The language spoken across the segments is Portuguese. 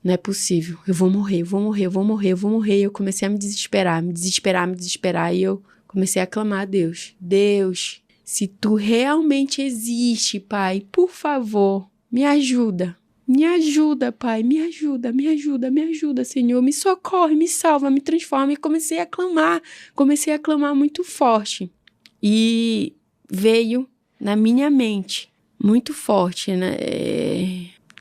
não é possível, eu vou morrer. E eu comecei a me desesperar. E eu comecei a clamar a Deus. Deus, se tu realmente existe, Pai, por favor, me ajuda. Me ajuda, Pai, me ajuda, Senhor. Me socorre, me salva, me transforma. E comecei a clamar muito forte. E veio na minha mente, muito forte, né?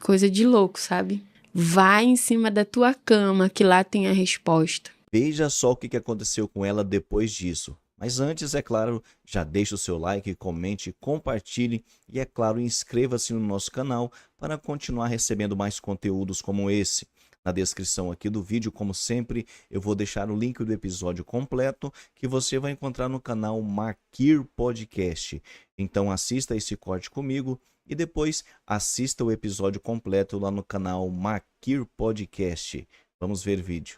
Coisa de louco, sabe? Vai em cima da tua cama, que lá tem a resposta. Veja só o que aconteceu com ela depois disso. Mas antes, é claro, já deixe o seu like, comente, compartilhe e, é claro, inscreva-se no nosso canal para continuar recebendo mais conteúdos como esse. Na descrição aqui do vídeo, como sempre, eu vou deixar o link do episódio completo que você vai encontrar no canal Marquir Podcast. Então assista esse corte comigo e depois assista o episódio completo lá no canal Marquir Podcast. Vamos ver o vídeo.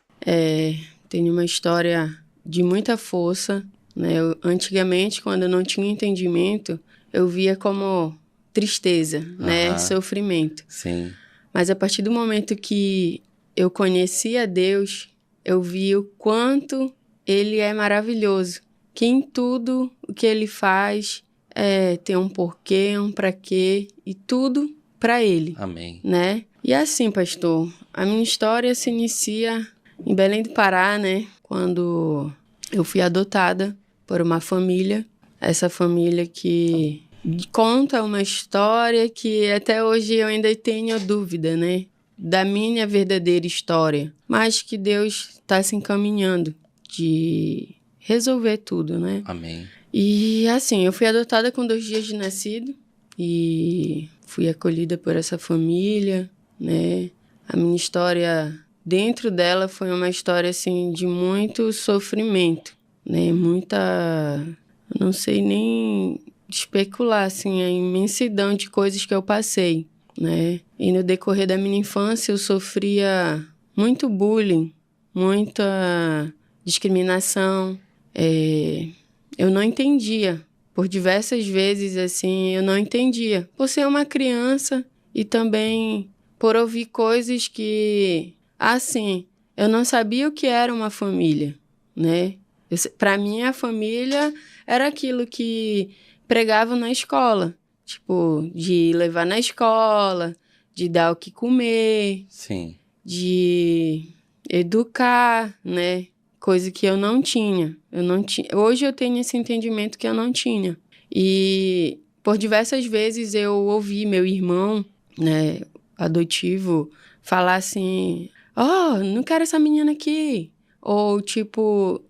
Tem uma história de muita força, né? Antigamente, quando eu não tinha entendimento, eu via como tristeza, né? Sofrimento. Sim. Mas a partir do momento que eu conheci a Deus, eu vi o quanto Ele é maravilhoso. Que em tudo o que Ele faz tem um porquê, um pra quê, e tudo pra Ele. Amém. Né? E assim, pastor, a minha história se inicia em Belém do Pará, né? Quando eu fui adotada por uma família. Essa família que conta uma história que até hoje eu ainda tenho dúvida, né? Da minha verdadeira história. Mas que Deus está se encaminhando de resolver tudo, né? Amém. E assim, eu fui adotada com 2 dias de nascido. E fui acolhida por essa família, né? A minha história dentro dela foi uma história, assim, de muito sofrimento, né? Eu não sei nem especular, assim, a imensidão de coisas que eu passei, né? E no decorrer da minha infância eu sofria muito bullying, muita discriminação. Eu não entendia. Por diversas vezes, assim, eu não entendia. Por ser uma criança e também por ouvir coisas que, assim, eu não sabia o que era uma família, né? Para mim, a família era aquilo que pregavam na escola. Tipo, de levar na escola, de dar o que comer. Sim. De educar, né? Coisa que eu não tinha. Hoje eu tenho esse entendimento que eu não tinha. E por diversas vezes eu ouvi meu irmão, né, adotivo, falar assim: não quero essa menina aqui. Ou tipo,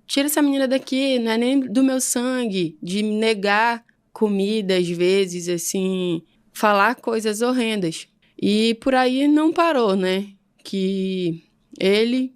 tira essa menina daqui, não é nem do meu sangue. De me negar comida às vezes, assim, falar coisas horrendas. E por aí não parou, né? Que ele,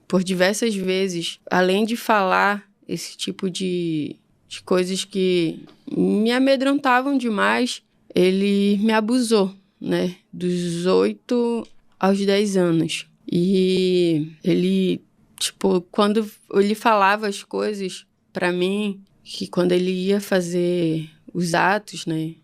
por diversas vezes, além de falar esse tipo de coisas que me amedrontavam demais, ele me abusou, né? Dos 8 aos 10 anos. E ele, tipo, quando ele falava as coisas pra mim, que quando ele ia fazer os atos, né?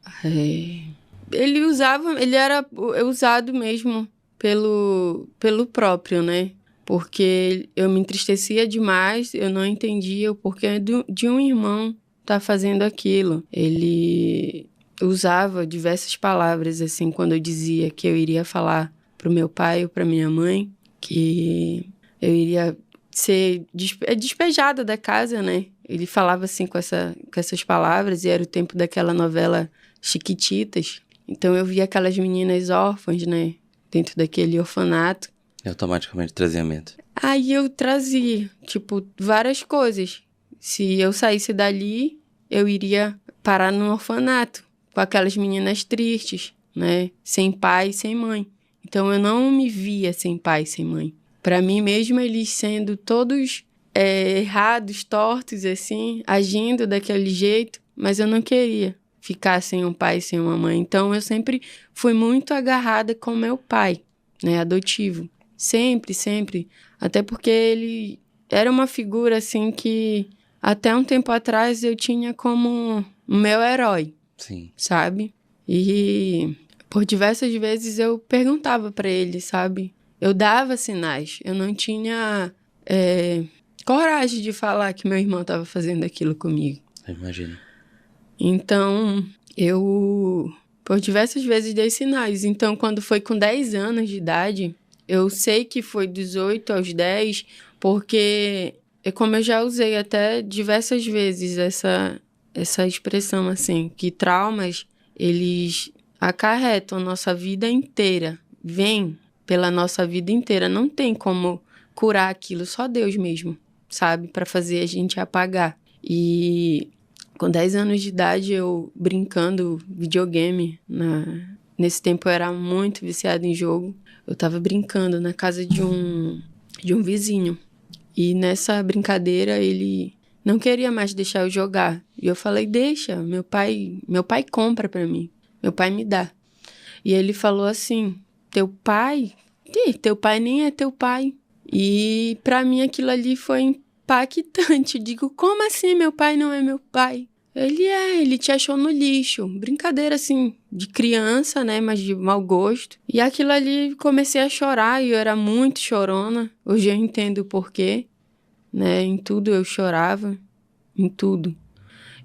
Ele era usado mesmo pelo próprio, né? Porque eu me entristecia demais, eu não entendia o porquê de um irmão estar fazendo aquilo. Ele usava diversas palavras, assim, quando eu dizia que eu iria falar pro meu pai ou pra minha mãe, que eu iria ser despejada da casa, né? Ele falava assim com essas palavras, e era o tempo daquela novela Chiquititas. Então eu via aquelas meninas órfãs, né? Dentro daquele orfanato. E automaticamente trazia medo. Aí eu trazia, tipo, várias coisas. Se eu saísse dali, eu iria parar num orfanato, com aquelas meninas tristes, né? Sem pai, sem mãe. Então eu não me via sem pai, sem mãe. Para mim mesmo, eles sendo todos errados, tortos, assim, agindo daquele jeito, mas eu não queria ficar sem um pai, sem uma mãe. Então eu sempre fui muito agarrada com meu pai, né, adotivo. Sempre, sempre. Até porque ele era uma figura, assim, que até um tempo atrás eu tinha como meu herói. Sim. Sabe? E por diversas vezes eu perguntava pra ele, sabe? Eu dava sinais. Eu não tinha coragem de falar que meu irmão estava fazendo aquilo comigo. Eu imagino. Então, eu, por diversas vezes, dei sinais. Então, quando foi com 10 anos de idade, eu sei que foi dos 8 aos 10, porque, como eu já usei até diversas vezes essa expressão, assim, que traumas, eles acarretam a nossa vida inteira. Vem pela nossa vida inteira. Não tem como curar aquilo, só Deus mesmo, sabe? Para fazer a gente apagar. E com 10 anos de idade, eu brincando videogame. Nesse tempo eu era muito viciada em jogo. Eu tava brincando na casa de um vizinho. E nessa brincadeira, ele não queria mais deixar eu jogar. E eu falei, deixa, meu pai compra pra mim. Meu pai me dá. E ele falou assim, teu pai? Teu pai nem é teu pai. E pra mim aquilo ali foi impactante. Eu digo, como assim meu pai não é meu pai? Ele te achou no lixo. Brincadeira assim, de criança, né, mas de mau gosto. E aquilo ali comecei a chorar e eu era muito chorona. Hoje eu entendo o porquê, né, em tudo eu chorava, em tudo.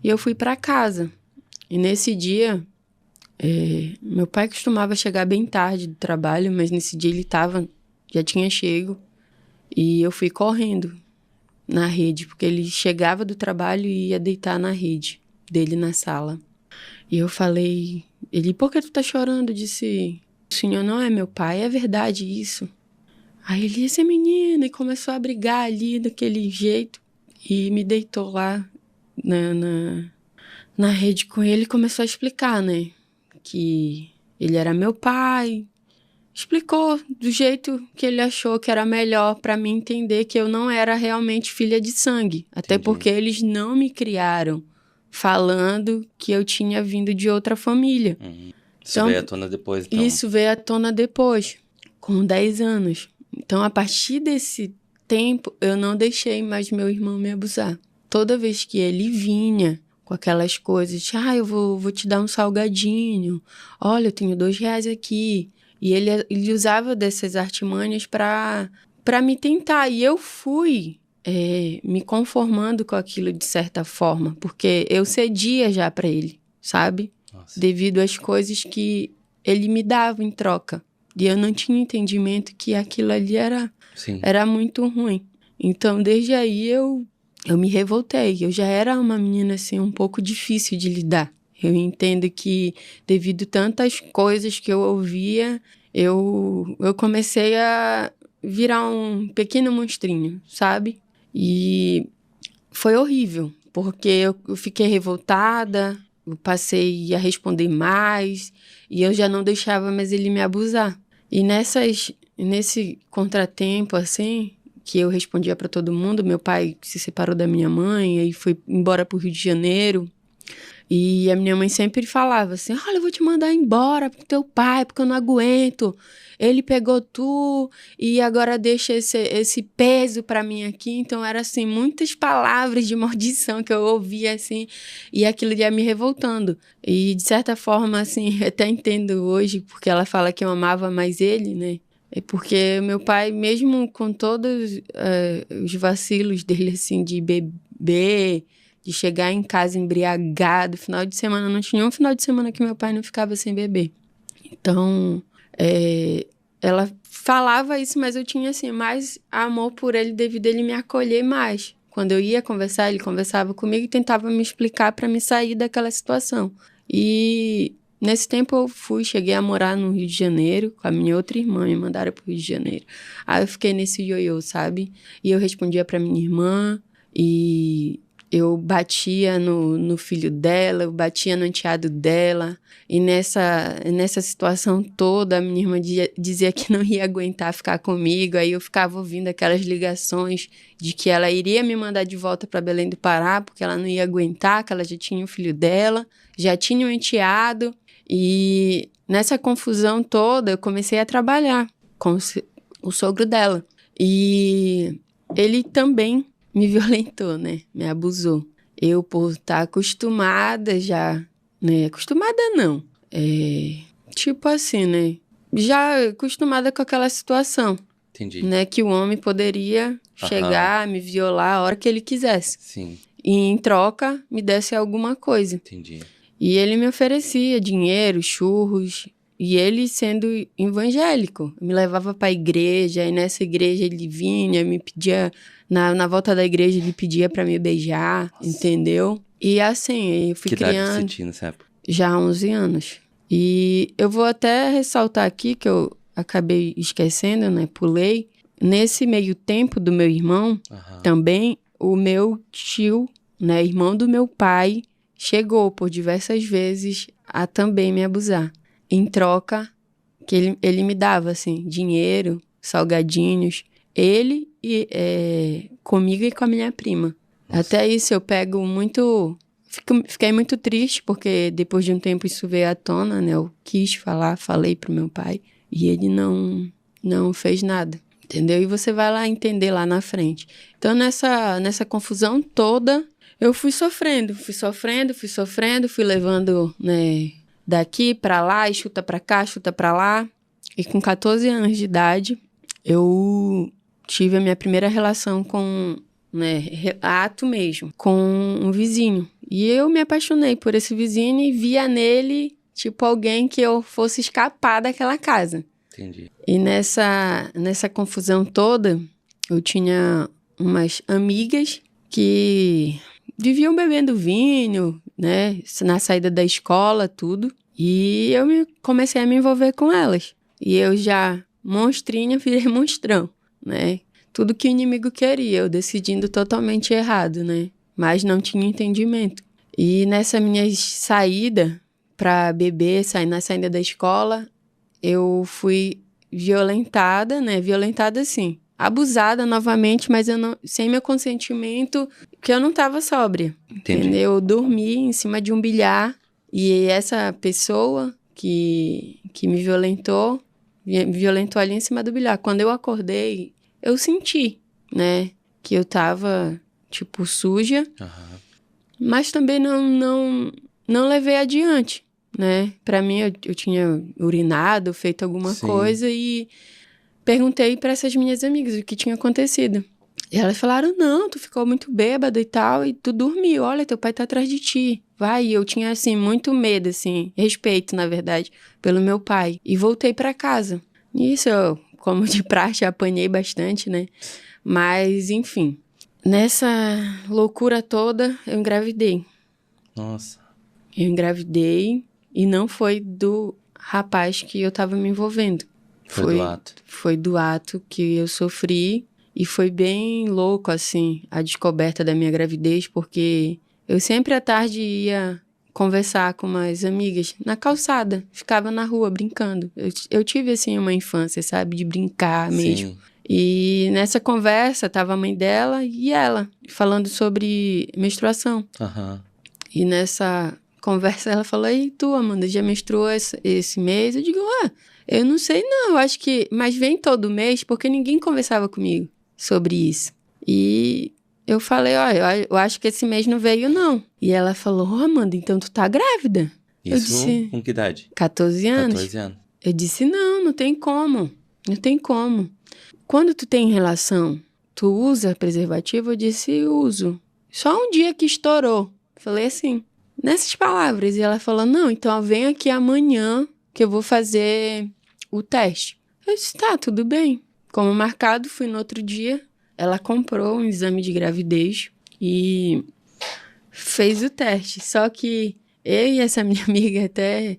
E eu fui pra casa. E nesse dia, meu pai costumava chegar bem tarde do trabalho, mas nesse dia ele já tinha chego. E eu fui correndo na rede, porque ele chegava do trabalho e ia deitar na rede dele na sala. E eu falei, por que tu tá chorando? Eu disse, o senhor não é meu pai, é verdade isso. Aí ele, esse menino, e começou a brigar ali daquele jeito. E me deitou lá na rede com ele e começou a explicar, né? Que ele era meu pai. Explicou do jeito que ele achou que era melhor para mim entender que eu não era realmente filha de sangue. Até Entendi. porque eles não me criaram falando que eu tinha vindo de outra família. Isso Então, veio à tona depois, então. Isso veio à tona depois, com 10 anos. Então, a partir desse tempo, eu não deixei mais meu irmão me abusar. Toda vez que ele vinha com aquelas coisas, eu vou te dar um salgadinho, olha, eu tenho R$2 aqui. E ele usava dessas artimanhas para me tentar. E eu fui me conformando com aquilo de certa forma, porque eu cedia já para ele, sabe? Nossa. Devido às coisas que ele me dava em troca. E eu não tinha entendimento que aquilo ali era muito ruim. Então, desde aí, eu me revoltei. Eu já era uma menina, assim, um pouco difícil de lidar. Eu entendo que, devido a tantas coisas que eu ouvia, eu comecei a virar um pequeno monstrinho, sabe? E foi horrível, porque eu fiquei revoltada, eu passei a responder mais, e eu já não deixava mais ele me abusar. E nesse contratempo, assim, que eu respondia para todo mundo, meu pai se separou da minha mãe, aí foi embora para o Rio de Janeiro. E a minha mãe sempre falava assim, olha, eu vou te mandar embora pro teu pai, porque eu não aguento. Ele pegou tu e agora deixa esse peso pra mim aqui. Então, era assim, muitas palavras de maldição que eu ouvia, assim, e aquilo ia me revoltando. E, de certa forma, assim, eu até entendo hoje, porque ela fala que eu amava mais ele, né? É porque meu pai, mesmo com todos os vacilos dele, assim, de beber, de chegar em casa embriagado, final de semana, não tinha um final de semana que meu pai não ficava sem beber. Então, ela falava isso, mas eu tinha, assim, mais amor por ele devido a ele me acolher mais. Quando eu ia conversar, ele conversava comigo e tentava me explicar para me sair daquela situação. E nesse tempo eu cheguei a morar no Rio de Janeiro com a minha outra irmã, me mandaram pro Rio de Janeiro. Aí eu fiquei nesse ioiô, sabe? E eu respondia para minha irmã e eu batia no filho dela, eu batia no enteado dela. E nessa situação toda, a minha irmã dizia que não ia aguentar ficar comigo. Aí eu ficava ouvindo aquelas ligações de que ela iria me mandar de volta para Belém do Pará, porque ela não ia aguentar, que ela já tinha o filho dela, já tinha um enteado. E nessa confusão toda, eu comecei a trabalhar com o sogro dela. E ele também me violentou, né? Me abusou. Eu, por estar acostumada já, né? Acostumada não. tipo assim, né? Já acostumada com aquela situação, Entendi. né? Que o homem poderia chegar, me violar a hora que ele quisesse. Sim, E em troca, me desse alguma coisa. entendi. E ele me oferecia dinheiro, churros. E ele sendo evangélico, me levava para a igreja. E nessa igreja ele vinha, me pedia... Na volta da igreja ele pedia para me beijar, entendeu? E assim, eu fui Que idade você criando tinha nessa época? já há 11 anos. E eu vou até ressaltar aqui, que eu acabei esquecendo, né? Pulei. Nesse meio tempo do meu irmão, também o meu tio, né? Irmão do meu pai, chegou por diversas vezes a também me abusar. Em troca, que ele me dava, assim, dinheiro, salgadinhos. Ele comigo e com a minha prima. Nossa. Até isso eu pego muito... Fiquei muito triste, porque depois de um tempo isso veio à tona, né? Eu quis falar, falei pro meu pai. E ele não fez nada, entendeu? E você vai lá entender lá na frente. Então, nessa confusão toda, eu fui sofrendo, fui levando, né? Daqui pra lá, e chuta pra cá, chuta pra lá. E com 14 anos de idade, eu tive a minha primeira relação com... né, ato mesmo, com um vizinho. E eu me apaixonei por esse vizinho e via nele, tipo, alguém que eu fosse escapar daquela casa. Entendi. E nessa confusão toda, eu tinha umas amigas que viviam bebendo vinho, né, na saída da escola, tudo. E eu comecei a me envolver com elas. E eu já, monstrinha, virei monstrão, né? Tudo que o inimigo queria, eu decidindo totalmente errado, né? Mas não tinha entendimento. E nessa minha saída pra beber, na saída da escola, eu fui violentada, né? Violentada, assim, abusada novamente, mas eu não, sem meu consentimento, porque eu não tava sóbria. Entendi. Entendeu? Eu dormi em cima de um bilhar e essa pessoa que me violentou ali em cima do bilhar. Quando eu acordei, eu senti, né, que eu tava, tipo, suja, mas também não levei adiante, né? Pra mim, eu tinha urinado, feito alguma coisa e perguntei pra essas minhas amigas o que tinha acontecido. E elas falaram, não, tu ficou muito bêbada e tal, e tu dormiu, olha, teu pai tá atrás de ti. Vai, e eu tinha, assim, muito medo, assim, respeito, na verdade, pelo meu pai. E voltei pra casa. Nisso eu, como de praxe, apanhei bastante, né? Mas, enfim, nessa loucura toda, eu engravidei. Nossa. Eu engravidei e não foi do rapaz que eu tava me envolvendo. Foi do ato. Foi do ato que eu sofri e foi bem louco, assim, a descoberta da minha gravidez, porque eu sempre à tarde ia conversar com umas amigas na calçada, ficava na rua brincando. Eu tive, assim, uma infância, sabe, de brincar mesmo. Sim. E nessa conversa tava a mãe dela e ela, falando sobre menstruação. E nessa conversa ela falou, e tu, Amanda, já menstruou esse mês? Eu digo, eu não sei não, eu acho que... Mas vem todo mês, porque ninguém conversava comigo sobre isso. E eu falei, eu acho que esse mês não veio não. E ela falou, Amanda, então tu tá grávida? Isso eu disse, com que idade? 14 anos. 14 anos. Eu disse, não tem como. Não tem como. Quando tu tem relação, tu usa preservativo? Eu disse, uso. Só um dia que estourou. Falei assim, nessas palavras. E ela falou, não, então vem aqui amanhã que eu vou fazer o teste. Eu disse, tá, tudo bem. Como marcado, fui no outro dia. Ela comprou um exame de gravidez e fez o teste. Só que eu e essa minha amiga até,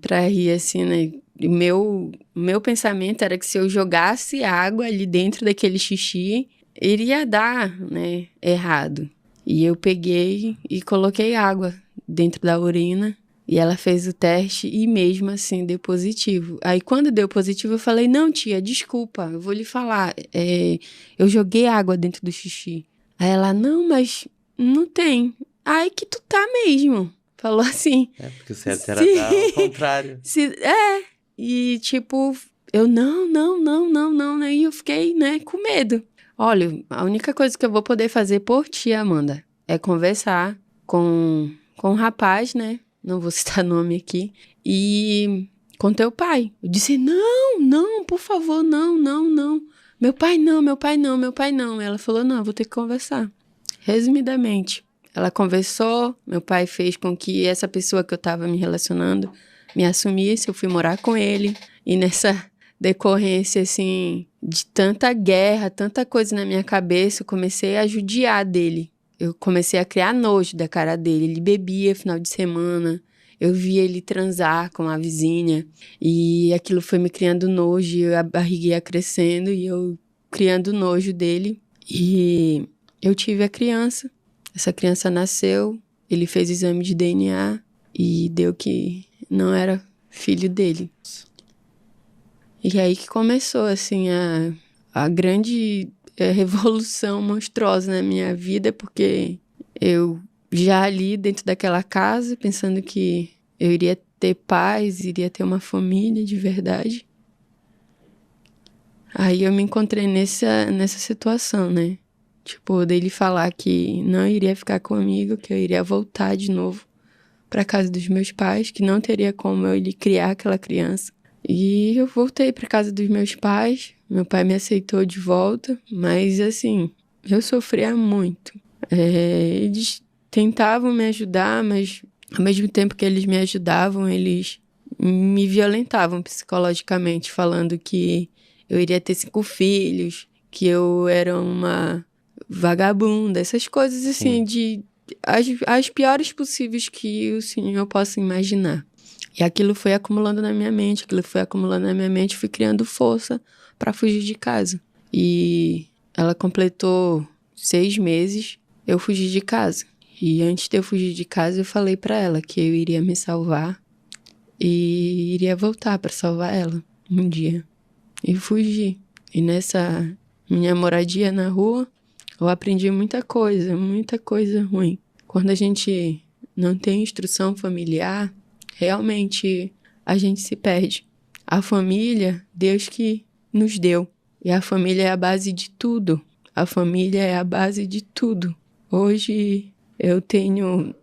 pra rir assim, né? O meu pensamento era que se eu jogasse água ali dentro daquele xixi, iria dar, né, errado. E eu peguei e coloquei água dentro da urina e ela fez o teste e mesmo assim deu positivo. Aí quando deu positivo eu falei, não tia, desculpa, eu vou lhe falar, eu joguei água dentro do xixi. Aí ela, não, mas não tem. Aí que tu tá mesmo. Falou assim. Porque o certo era dar ao contrário. E tipo, eu não. E eu fiquei, né, com medo. Olha, a única coisa que eu vou poder fazer por ti, Amanda, é conversar com um rapaz, né? Não vou citar nome aqui. E com teu pai. Eu disse, não, por favor, não. Meu pai não. Ela falou, não, eu vou ter que conversar. Resumidamente, ela conversou, meu pai fez com que essa pessoa que eu estava me relacionando me assumisse, eu fui morar com ele. E nessa decorrência, assim, de tanta guerra, tanta coisa na minha cabeça, eu comecei a judiar dele. Eu comecei a criar nojo da cara dele. Ele bebia final de semana. Eu via ele transar com a vizinha. E aquilo foi me criando nojo. E a barriga ia crescendo e eu criando nojo dele. E eu tive a criança. Essa criança nasceu. Ele fez exame de DNA. E deu que não era filho dele. E aí que começou, assim, a grande revolução monstruosa na minha vida, porque eu já ali dentro daquela casa, pensando que eu iria ter paz, iria ter uma família de verdade. Aí eu me encontrei nessa situação, né? Tipo, dele falar que não iria ficar comigo, que eu iria voltar de novo pra casa dos meus pais, que não teria como eu lhe criar aquela criança. E eu voltei pra casa dos meus pais, meu pai me aceitou de volta, mas assim, eu sofria muito. Eles tentavam me ajudar, mas ao mesmo tempo que eles me ajudavam, eles me violentavam psicologicamente, falando que eu iria ter 5 filhos, que eu era uma vagabunda, essas coisas assim, as piores possíveis que o senhor possa imaginar. E aquilo foi acumulando na minha mente, fui criando força para fugir de casa. E ela completou 6 meses, eu fugi de casa. E antes de eu fugir de casa, eu falei para ela que eu iria me salvar e iria voltar para salvar ela um dia. E fugi. E nessa minha moradia na rua, eu aprendi muita coisa ruim. Quando a gente não tem instrução familiar, realmente a gente se perde. A família, Deus que nos deu. E a família é a base de tudo. Hoje eu tenho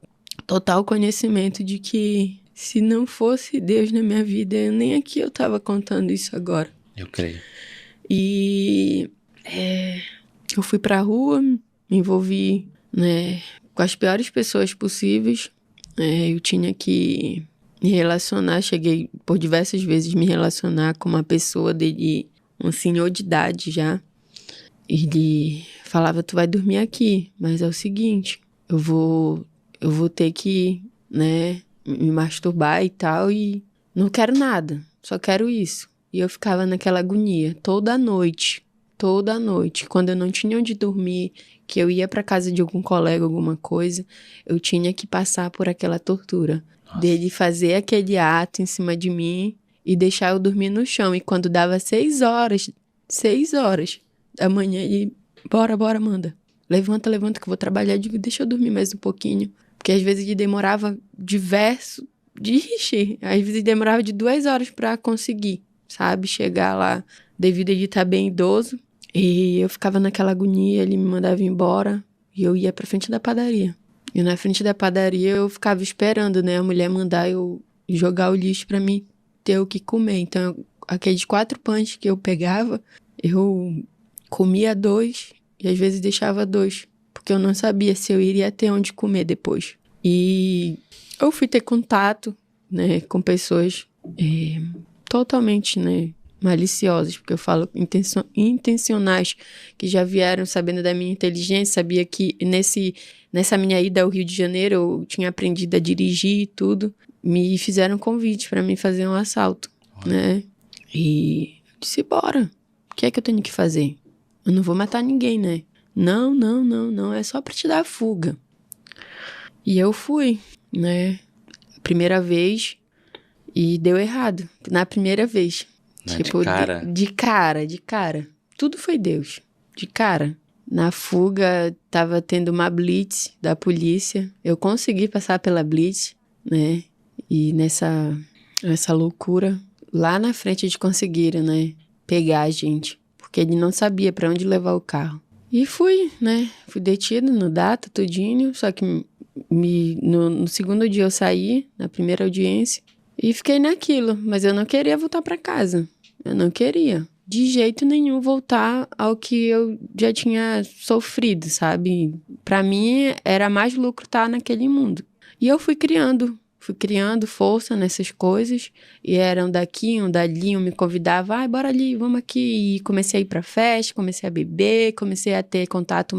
total conhecimento de que se não fosse Deus na minha vida, nem aqui eu estava contando isso agora. Eu creio. E eu fui pra rua, me envolvi, né, com as piores pessoas possíveis. Eu tinha que me relacionar, cheguei por diversas vezes me relacionar com uma pessoa dele, um senhor de idade já. Ele falava, tu vai dormir aqui, mas é o seguinte, eu vou ter que, né, me masturbar e tal, e não quero nada, só quero isso. E eu ficava naquela agonia toda noite, quando eu não tinha onde dormir, que eu ia pra casa de algum colega, alguma coisa, eu tinha que passar por aquela tortura. Nossa. Dele fazer aquele ato em cima de mim e deixar eu dormir no chão. E quando dava 6 horas da manhã, ele, bora, Amanda. Levanta que eu vou trabalhar. Eu digo, deixa eu dormir mais um pouquinho. Porque às vezes ele demorava às vezes demorava de 2 horas pra conseguir, sabe? Chegar lá, devido a ele estar bem idoso. E eu ficava naquela agonia, ele me mandava embora e eu ia pra frente da padaria. E na frente da padaria eu ficava esperando, né, a mulher mandar eu jogar o lixo pra mim ter o que comer. Então, aqueles 4 pães que eu pegava, eu comia 2 e às vezes deixava 2, porque eu não sabia se eu iria ter onde comer depois. E eu fui ter contato, né, com pessoas totalmente, né, maliciosas, porque eu falo intencionais, que já vieram sabendo da minha inteligência, sabia que nessa minha ida ao Rio de Janeiro eu tinha aprendido a dirigir e tudo, me fizeram convite para mim fazer um assalto, né? E eu disse, bora, o que é que eu tenho que fazer? Eu não vou matar ninguém, né? Não, é só pra te dar a fuga. E eu fui, né? Primeira vez, e deu errado, na primeira vez. Tipo, de cara. Tudo foi Deus. De cara. Na fuga, tava tendo uma blitz da polícia. Eu consegui passar pela blitz, né? E nessa loucura, lá na frente eles conseguiram, né? Pegar a gente. Porque ele não sabia pra onde levar o carro. E fui, né? Fui detido no data, tudinho. Só que no segundo dia eu saí, na primeira audiência. E fiquei naquilo, mas eu não queria voltar para casa. Eu não queria, de jeito nenhum, voltar ao que eu já tinha sofrido, sabe? Para mim, era mais lucro estar naquele mundo. E eu fui criando força nessas coisas. E era um daqui, um dali, um me convidava, bora ali, vamos aqui. E comecei a ir pra festa, comecei a beber, comecei a ter contato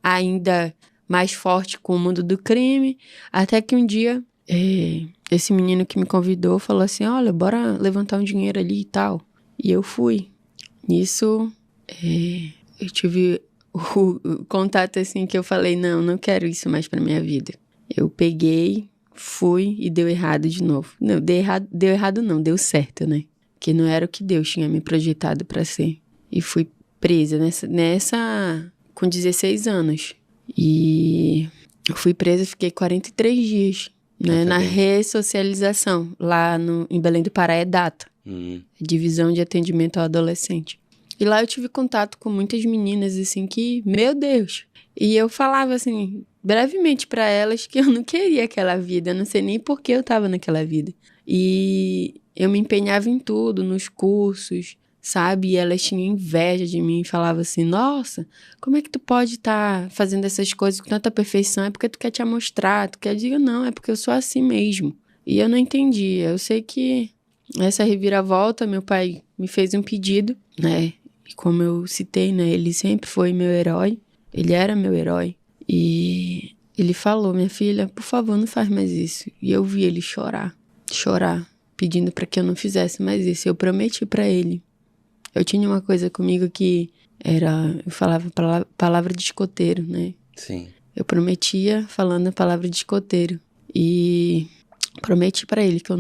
ainda mais forte com o mundo do crime. Até que um dia... esse menino que me convidou falou assim, olha, bora levantar um dinheiro ali e tal. E eu fui. Nisso, eu tive o contato assim que eu falei, não quero isso mais pra minha vida. Eu peguei, fui e deu errado de novo. Não, deu errado não, deu certo, né? Que não era o que Deus tinha me projetado pra ser. E fui presa nessa com 16 anos. E eu fui presa, fiquei 43 dias. Né, na ressocialização, lá em Belém do Pará é DATA, Divisão de Atendimento ao Adolescente. E lá eu tive contato com muitas meninas, assim, que, meu Deus! E eu falava, assim, brevemente pra elas que eu não queria aquela vida, eu não sei nem por que eu tava naquela vida. E eu me empenhava em tudo, nos cursos, sabe? E elas tinham inveja de mim e falavam assim, nossa, como é que tu pode estar fazendo essas coisas com tanta perfeição? É porque tu quer te amostrar, tu quer dizer, não, é porque eu sou assim mesmo. E eu não entendia. Eu sei que essa reviravolta, meu pai me fez um pedido, né? E como eu citei, né? Ele sempre foi meu herói. Ele era meu herói. E ele falou, minha filha, por favor, não faz mais isso. E eu vi ele chorar, pedindo para que eu não fizesse mais isso. Eu prometi para ele. Eu tinha uma coisa comigo que eu falava palavra de escoteiro, né? Sim. Eu prometia falando a palavra de escoteiro. E prometi pra ele que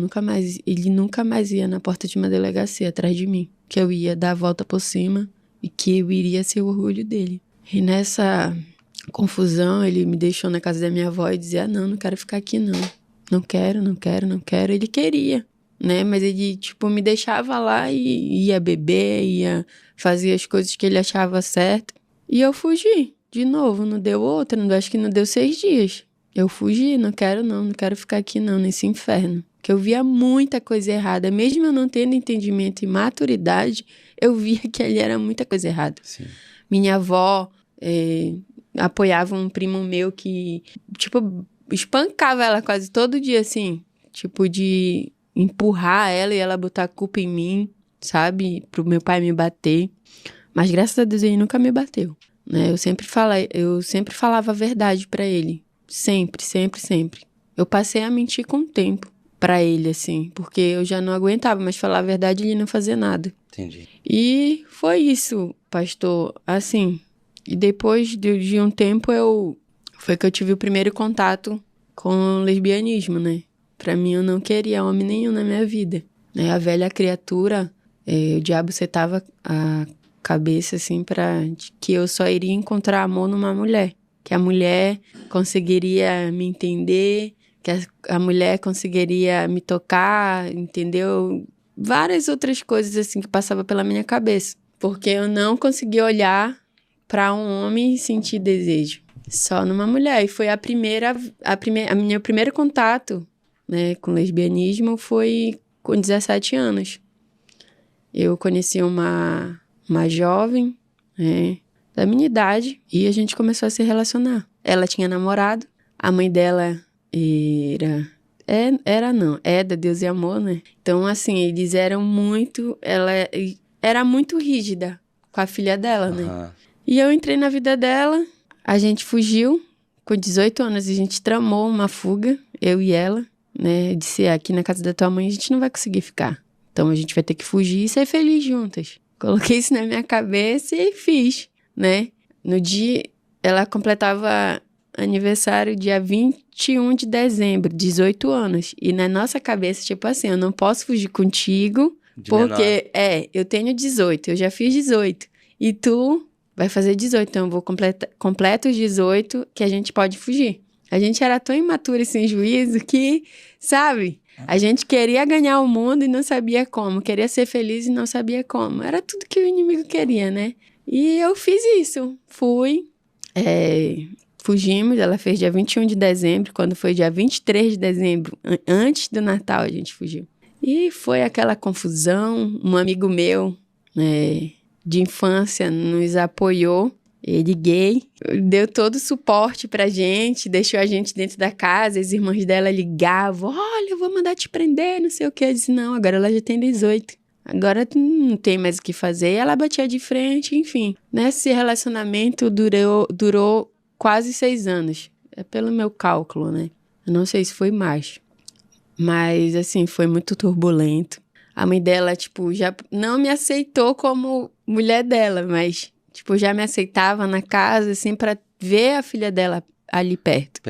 ele nunca mais ia na porta de uma delegacia atrás de mim. Que eu ia dar a volta por cima e que eu iria ser o orgulho dele. E nessa confusão, ele me deixou na casa da minha avó e dizia, não quero ficar aqui não. Não quero. Ele queria. Né? Mas ele, me deixava lá e ia beber, ia fazer as coisas que ele achava certo. E eu fugi, de novo, não deu outra, acho que não deu 6 dias. Eu fugi, não quero ficar aqui não, nesse inferno. Porque eu via muita coisa errada, mesmo eu não tendo entendimento e maturidade, eu via que ali era muita coisa errada. Sim. Minha avó apoiava um primo meu que, espancava ela quase todo dia, assim, de empurrar ela e ela botar a culpa em mim, sabe? Pro meu pai me bater. Mas graças a Deus ele nunca me bateu, né? Eu sempre falava a verdade pra ele. Sempre. Eu passei a mentir com o tempo pra ele, assim, porque eu já não aguentava mais falar a verdade e ele não fazer nada. Entendi. E foi isso, pastor, assim. E depois de um tempo foi que eu tive o primeiro contato com o lesbianismo, né? Pra mim, eu não queria homem nenhum na minha vida. Né? A velha criatura, o diabo setava a cabeça, assim, que eu só iria encontrar amor numa mulher. Que a mulher conseguiria me entender, que a mulher conseguiria me tocar, entendeu? Várias outras coisas, assim, que passavam pela minha cabeça. Porque eu não conseguia olhar pra um homem e sentir desejo. Só numa mulher. E foi meu primeiro contato, né, com lesbianismo foi com 17 anos. Eu conheci uma jovem, né, da minha idade, e a gente começou a se relacionar. Ela tinha namorado, a mãe dela é da Deus e Amor, né? Então, assim, eles eram ela era muito rígida com a filha dela, né? E eu entrei na vida dela, a gente fugiu, com 18 anos a gente tramou uma fuga, eu e ela, né? Disse, aqui na casa da tua mãe a gente não vai conseguir ficar. Então a gente vai ter que fugir e ser feliz juntas. Coloquei isso na minha cabeça e fiz, né? No dia, ela completava aniversário dia 21 de dezembro, 18 anos. E na nossa cabeça, assim, eu não posso fugir contigo, porque, eu tenho 18, eu já fiz 18. E tu vai fazer 18, então eu vou completar os 18 que a gente pode fugir. A gente era tão imaturo e sem juízo que, sabe, a gente queria ganhar o mundo e não sabia como. Queria ser feliz e não sabia como. Era tudo que o inimigo queria, né? E eu fiz isso. Fui fugimos, ela fez dia 21 de dezembro, quando foi dia 23 de dezembro, antes do Natal, a gente fugiu. E foi aquela confusão, um amigo meu, de infância, nos apoiou, ele gay, deu todo o suporte pra gente, deixou a gente dentro da casa, as irmãs dela ligavam, olha, eu vou mandar te prender, não sei o quê. Eu disse, não, agora ela já tem 18. Agora não tem mais o que fazer. E ela batia de frente, enfim. Nesse relacionamento durou quase 6 anos. É pelo meu cálculo, né? Eu não sei se foi mais. Mas, assim, foi muito turbulento. A mãe dela, tipo, já não me aceitou como mulher dela, mas, tipo, já me aceitava na casa, assim, pra ver a filha dela ali perto.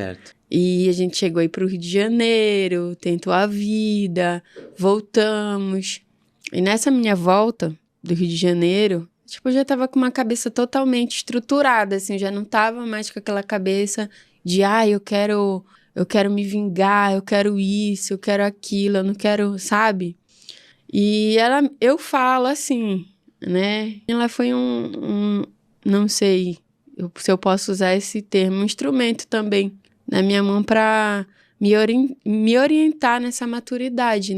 E a gente chegou aí pro Rio de Janeiro, tentou a vida, voltamos. E nessa minha volta do Rio de Janeiro, tipo, eu já tava com uma cabeça totalmente estruturada, assim, já não tava mais com aquela cabeça de, eu quero me vingar, eu quero isso, eu quero aquilo, eu não quero, sabe? E eu falo assim, né? Ela foi não sei se eu posso usar esse termo, um instrumento também na minha mão pra me orientar nessa maturidade,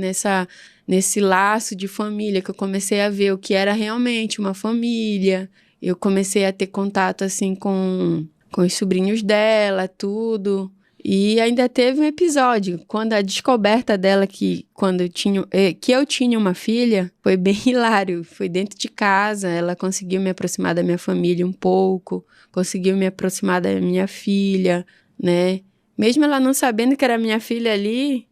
nesse laço de família, que eu comecei a ver o que era realmente uma família. Eu comecei a ter contato, assim, com os sobrinhos dela, tudo. E ainda teve um episódio, quando a descoberta dela que eu tinha uma filha, foi bem hilário. Foi dentro de casa, ela conseguiu me aproximar da minha família um pouco, conseguiu me aproximar da minha filha, né? Mesmo ela não sabendo que era minha filha ali,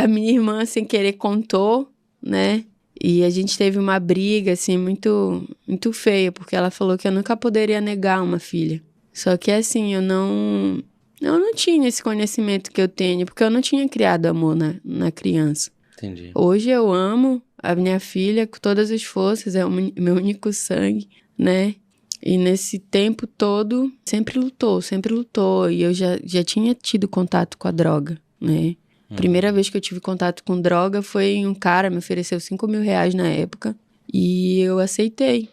a minha irmã, sem querer, contou, né? E a gente teve uma briga, assim, muito, muito feia, porque ela falou que eu nunca poderia negar uma filha. Só que, assim, eu não tinha esse conhecimento que eu tenho, porque eu não tinha criado amor na criança. Entendi. Hoje eu amo a minha filha com todas as forças, é o meu único sangue, né? E nesse tempo todo, sempre lutou. E eu já tinha tido contato com a droga, né? Primeira vez que eu tive contato com droga foi um cara me ofereceu R$5.000 na época. E eu aceitei.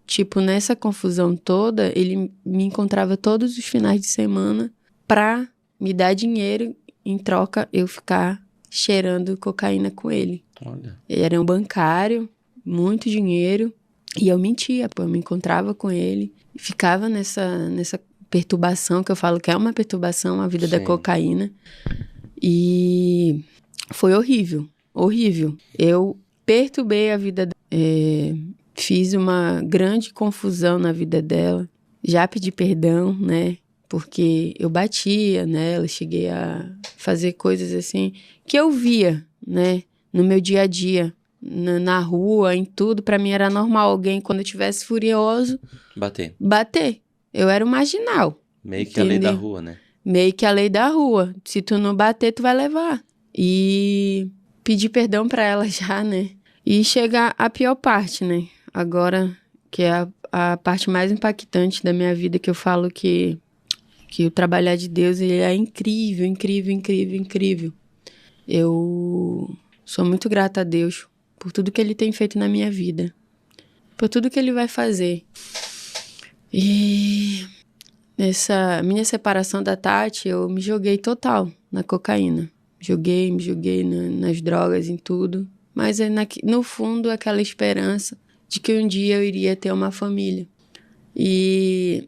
Tipo, nessa confusão toda, ele me encontrava todos os finais de semana pra me dar dinheiro, em troca eu ficar cheirando cocaína com ele. Olha. Ele era um bancário, muito dinheiro, e eu mentia, eu me encontrava com ele, e ficava nessa perturbação, que eu falo que é uma perturbação, a vida da cocaína. E foi horrível. Eu perturbei a vida fiz uma grande confusão na vida dela. Já pedi perdão, né? Porque eu batia nela, cheguei a fazer coisas assim que eu via, né? No meu dia a dia, na rua, em tudo. Pra mim era normal alguém, quando eu estivesse furioso... Bater. Eu era um marginal. Meio que a lei da rua, né? Meio que a lei da rua. Se tu não bater, tu vai levar. E pedi perdão pra ela já, né? E chega a pior parte, né? Agora, que é a parte mais impactante da minha vida, que eu falo que o trabalhar de Deus, ele é incrível, incrível, incrível, incrível. Eu sou muito grata a Deus por tudo que Ele tem feito na minha vida. Por tudo que Ele vai fazer. E nessa minha separação da Tati, eu me joguei total na cocaína. Me joguei nas drogas, em tudo. Mas no fundo, aquela esperança de que um dia eu iria ter uma família. E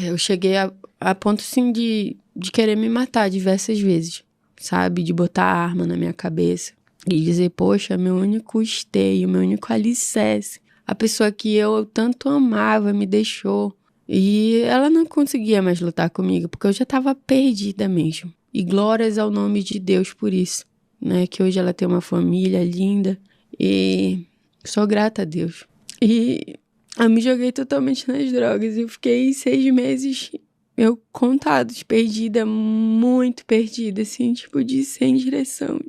eu cheguei a ponto, sim, de querer me matar diversas vezes, sabe? De botar a arma na minha cabeça e dizer, poxa, meu único esteio, meu único alicerce, a pessoa que eu tanto amava me deixou. E ela não conseguia mais lutar comigo, porque eu já estava perdida mesmo. E glórias ao nome de Deus por isso, né? Que hoje ela tem uma família linda e sou grata a Deus. E eu me joguei totalmente nas drogas. Eu fiquei 6 meses, contados, perdida, muito perdida, assim, tipo, sem direção.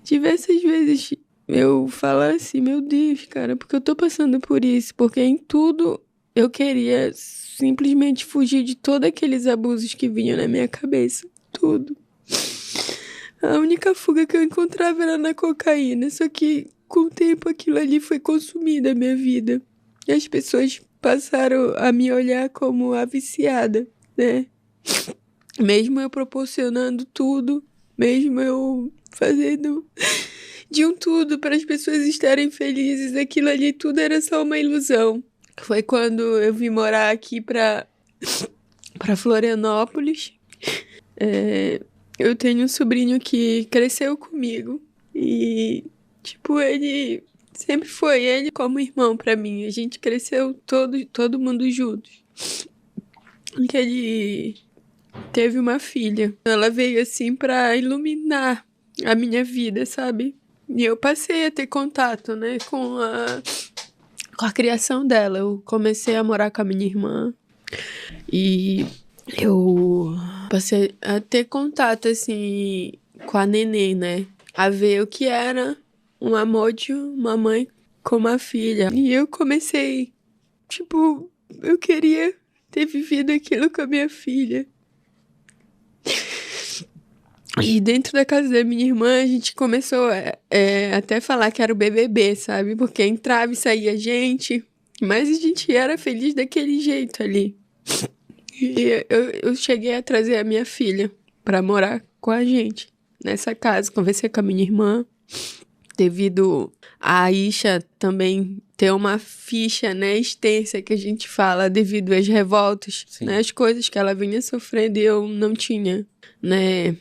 Diversas vezes eu falo assim, meu Deus, cara, porque eu tô passando por isso? Porque em tudo eu queria simplesmente fugir de todos aqueles abusos que vinham na minha cabeça. Tudo. A única fuga que eu encontrava era na cocaína. Só que, com o tempo, aquilo ali foi consumindo a minha vida. E as pessoas passaram a me olhar como a viciada, né? Mesmo eu proporcionando tudo, mesmo eu fazendo de um tudo para as pessoas estarem felizes, aquilo ali tudo era só uma ilusão. Foi quando eu vim morar aqui para Florianópolis. Eu tenho um sobrinho que cresceu comigo e, tipo, ele sempre foi ele como irmão para mim. A gente cresceu todo mundo juntos. Que ele teve uma filha. Ela veio assim para iluminar a minha vida, sabe? E eu passei a ter contato, né, com a criação dela. Eu comecei a morar com a minha irmã e eu passei a ter contato, assim, com a neném, né? A ver o que era um amor de uma mãe com uma filha. E eu comecei, tipo, eu queria ter vivido aquilo com a minha filha. E dentro da casa da minha irmã, a gente começou até falar que era o BBB, sabe? Porque entrava e saía gente, mas a gente era feliz daquele jeito ali. E eu cheguei a trazer a minha filha pra morar com a gente nessa casa. Conversei com a minha irmã, devido a Aisha também ter uma ficha, né, extensa que a gente fala devido às revoltas, né, as coisas que ela vinha sofrendo e eu não tinha, né,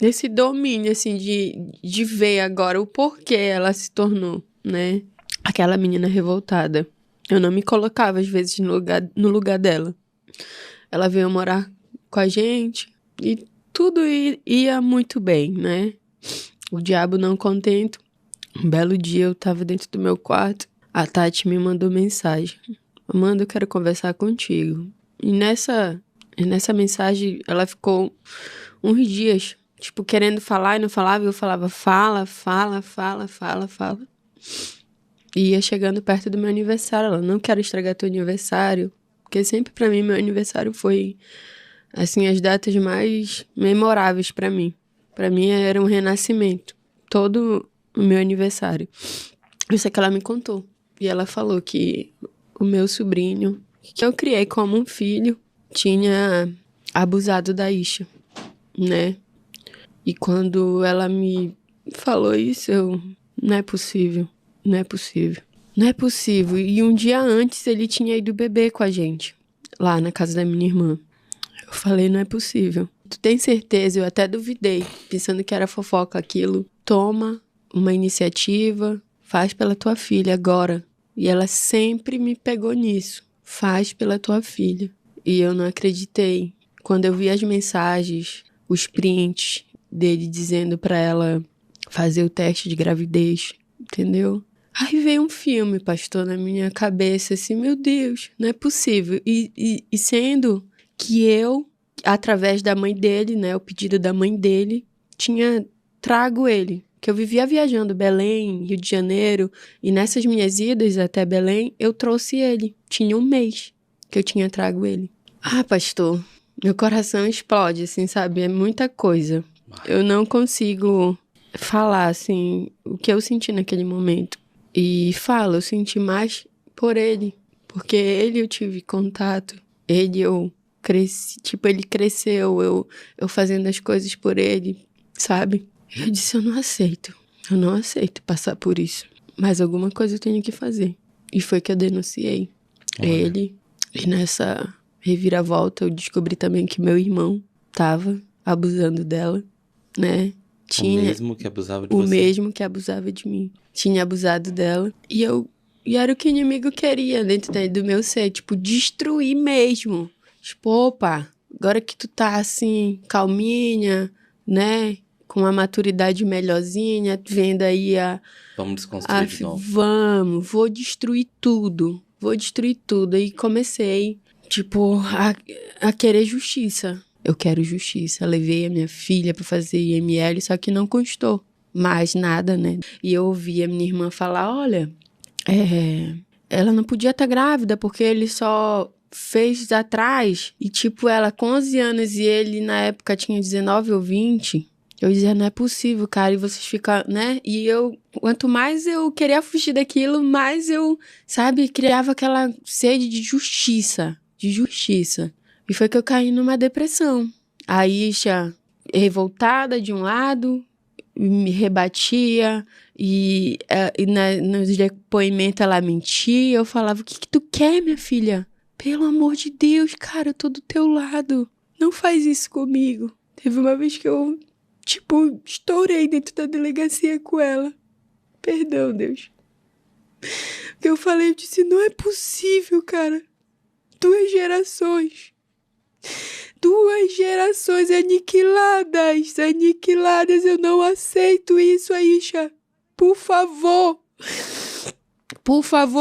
esse domínio, assim, de ver agora o porquê ela se tornou, né, aquela menina revoltada. Eu não me colocava, às vezes, no lugar dela. Ela veio morar com a gente e tudo ia muito bem, né? O diabo não contento. Um belo dia eu tava dentro do meu quarto, a Tati me mandou mensagem. Amanda, eu quero conversar contigo. E nessa mensagem, ela ficou uns dias, tipo, querendo falar e não falava. E eu falava, fala. E ia chegando perto do meu aniversário. Ela, não quero estragar teu aniversário. Porque sempre pra mim, meu aniversário foi, assim, as datas mais memoráveis pra mim. Pra mim era um renascimento. Todo o meu aniversário. Isso é que ela me contou. E ela falou que o meu sobrinho, que eu criei como um filho, tinha abusado da Isha, né? E quando ela me falou isso, não é possível. E um dia antes ele tinha ido beber com a gente, lá na casa da minha irmã. Eu falei, não é possível. Tu tem certeza? Eu até duvidei, pensando que era fofoca aquilo. Toma uma iniciativa, faz pela tua filha agora. E ela sempre me pegou nisso. Faz pela tua filha. E eu não acreditei. Quando eu vi as mensagens, os prints dele dizendo pra ela fazer o teste de gravidez, entendeu? Aí veio um filme, pastor, na minha cabeça, assim, meu Deus, não é possível. E sendo que eu, através da mãe dele, né, o pedido da mãe dele, tinha trago ele. Que eu vivia viajando Belém, Rio de Janeiro, e nessas minhas idas até Belém, eu trouxe ele. Tinha um mês que eu tinha trago ele. Ah, pastor, meu coração explode, assim, sabe? É muita coisa. Eu não consigo falar, assim, o que eu senti naquele momento. E eu senti mais por ele, porque ele eu tive contato, ele eu cresci, tipo, ele cresceu, eu fazendo as coisas por ele, sabe? Eu disse, eu não aceito passar por isso, mas alguma coisa eu tenho que fazer. E foi que eu denunciei ele, e nessa reviravolta eu descobri também que meu irmão tava abusando dela, né? O mesmo que abusava de você. O mesmo que abusava de mim. Tinha abusado dela. E era o que o inimigo queria dentro do meu ser. Tipo, destruir mesmo. Tipo, opa, agora que tu tá assim, calminha, né? Com uma maturidade melhorzinha, vendo aí Vamos desconstruir de novo. Vou destruir tudo. E comecei, tipo, a querer justiça. Eu quero justiça. Levei a minha filha pra fazer IML, só que não constou mais nada, né? E eu ouvi a minha irmã falar, olha, ela não podia estar grávida porque ele só fez atrás. E tipo, ela com 11 anos e ele na época tinha 19 ou 20. Eu dizia, não é possível, cara, e vocês ficam, né? E quanto mais eu queria fugir daquilo, mais eu, sabe, criava aquela sede de justiça. E foi que eu caí numa depressão. A Isha, revoltada de um lado, me rebatia, nos depoimentos ela mentia. Eu falava, o que tu quer, minha filha? Pelo amor de Deus, cara, eu tô do teu lado. Não faz isso comigo. Teve uma vez que eu, estourei dentro da delegacia com ela. Perdão, Deus. Porque eu falei, eu disse, não é possível, cara. 2 gerações aniquiladas. Eu não aceito isso, Aisha. Por favor,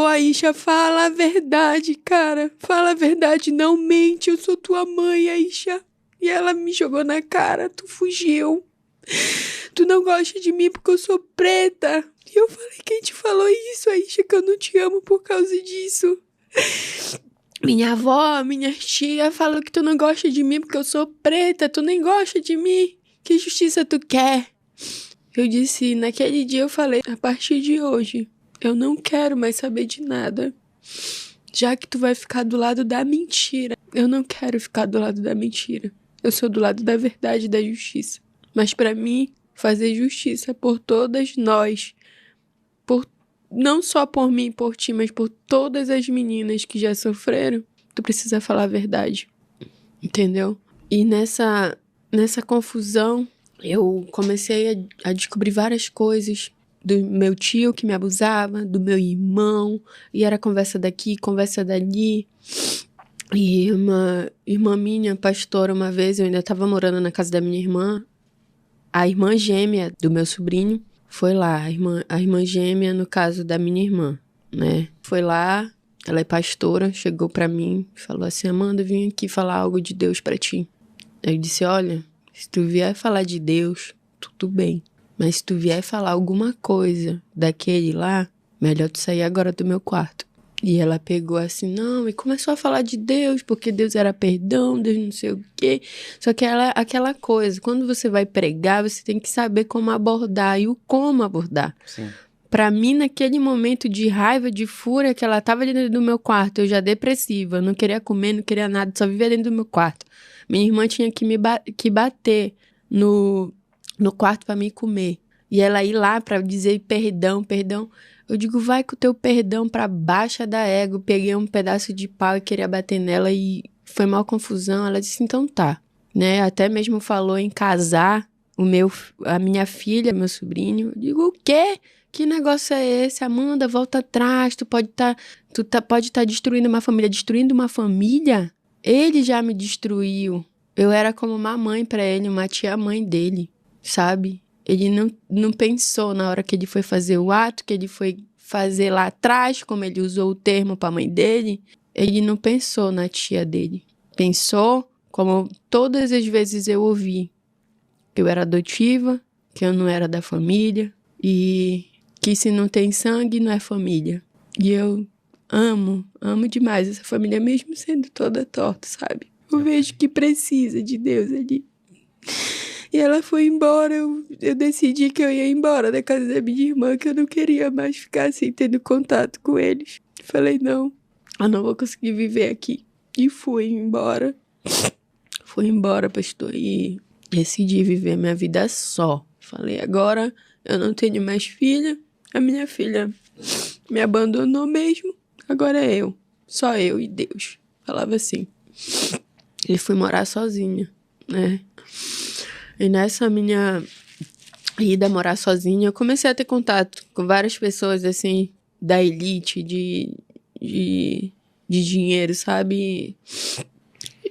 Aisha, fala a verdade, cara. Fala a verdade, não mente. Eu sou tua mãe, Aisha. E ela me jogou na cara, tu fugiu. Tu não gosta de mim porque eu sou preta. E eu falei, quem te falou isso, Aisha, que eu não te amo por causa disso? Minha avó, minha tia falam que tu não gosta de mim porque eu sou preta. Tu nem gosta de mim. Que justiça tu quer? Eu disse, naquele dia eu falei, a partir de hoje, eu não quero mais saber de nada. Já que tu vai ficar do lado da mentira. Eu não quero ficar do lado da mentira. Eu sou do lado da verdade e da justiça. Mas pra mim, fazer justiça por todas nós, não só por mim e por ti, mas por todas as meninas que já sofreram, tu precisa falar a verdade. Entendeu? E nessa confusão, eu comecei a descobrir várias coisas do meu tio que me abusava, do meu irmão, e era conversa daqui, conversa dali. E uma irmã minha, pastora, uma vez, eu ainda estava morando na casa da minha irmã, a irmã gêmea do meu sobrinho foi lá, a irmã gêmea, no caso da minha irmã, né? Foi lá, ela é pastora, chegou pra mim e falou assim, Amanda, eu vim aqui falar algo de Deus pra ti. Eu disse, olha, se tu vier falar de Deus, tudo bem. Mas se tu vier falar alguma coisa daquele lá, melhor tu sair agora do meu quarto. E ela pegou assim, não, e começou a falar de Deus, porque Deus era perdão, Deus não sei o quê. Só que aquela coisa, quando você vai pregar, você tem que saber como abordar e o como abordar. Sim. Pra mim, naquele momento de raiva, de fúria, que ela tava dentro do meu quarto, eu já depressiva, não queria comer, não queria nada, só vivia dentro do meu quarto. Minha irmã tinha que bater no quarto pra mim comer. E ela ir lá pra dizer perdão. Eu digo, vai com o teu perdão pra baixa da égua. Peguei um pedaço de pau e queria bater nela e foi maior confusão. Ela disse, então tá. Né? Até mesmo falou em casar a minha filha, meu sobrinho. Eu digo, o quê? Que negócio é esse? Amanda, volta atrás. Tu pode estar destruindo uma família. Destruindo uma família? Ele já me destruiu. Eu era como uma mãe pra ele, uma tia-mãe dele, sabe? Ele não pensou na hora que ele foi fazer o ato, que ele foi fazer lá atrás, como ele usou o termo pra mãe dele. Ele não pensou na tia dele. Pensou, como todas as vezes eu ouvi, que eu era adotiva, que eu não era da família e que se não tem sangue, não é família. E eu amo demais essa família, mesmo sendo toda torta, sabe? Eu vejo que precisa de Deus ali. E ela foi embora, eu decidi que eu ia embora da casa da minha irmã, que eu não queria mais ficar assim, tendo contato com eles. Falei, não, eu não vou conseguir viver aqui. E fui embora. Fui embora, pastor, e decidi viver minha vida só. Falei, agora eu não tenho mais filha, a minha filha me abandonou mesmo, agora é eu, só eu e Deus. Falava assim. E fui morar sozinha, né? E nessa minha ida morar sozinha, eu comecei a ter contato com várias pessoas, assim, da elite, de dinheiro, sabe?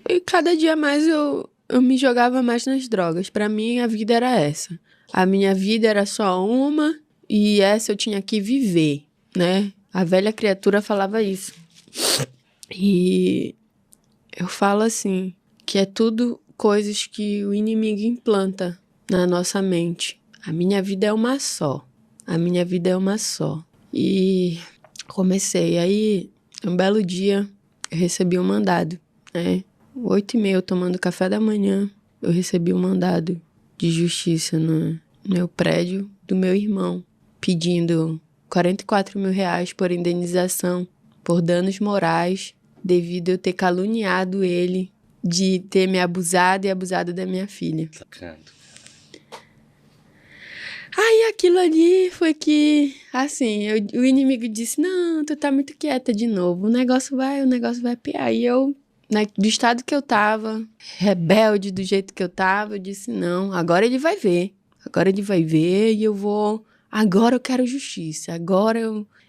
E cada dia mais eu me jogava mais nas drogas. Pra mim, a vida era essa. A minha vida era só uma e essa eu tinha que viver, né? A velha criatura falava isso. E eu falo assim, que é tudo coisas que o inimigo implanta na nossa mente. A minha vida é uma só. E comecei. Aí, um belo dia, eu recebi um mandado, né? 8h30, eu tomando café da manhã, eu recebi um mandado de justiça no meu prédio do meu irmão, pedindo 44 mil reais por indenização, por danos morais, devido a eu ter caluniado ele de ter me abusado e abusado da minha filha. Sacando. Aí aquilo ali foi que, assim, o inimigo disse, não, tu tá muito quieta de novo, o negócio vai piar. E eu, do estado que eu tava, rebelde do jeito que eu tava, eu disse, não, agora ele vai ver e agora eu quero justiça, agora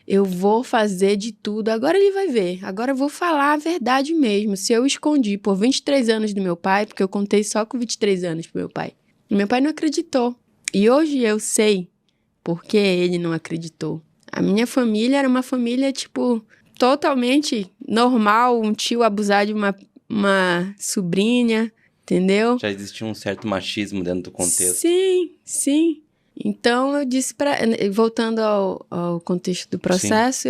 eu vou fazer de tudo, agora ele vai ver, agora eu vou falar a verdade mesmo. Se eu escondi por 23 anos do meu pai, porque eu contei só com 23 anos pro meu pai, e meu pai não acreditou. E hoje eu sei por que ele não acreditou. A minha família era uma família, tipo, totalmente normal, um tio abusar de uma sobrinha, entendeu? Já existia um certo machismo dentro do contexto. Sim. Então, eu disse voltando ao contexto do processo,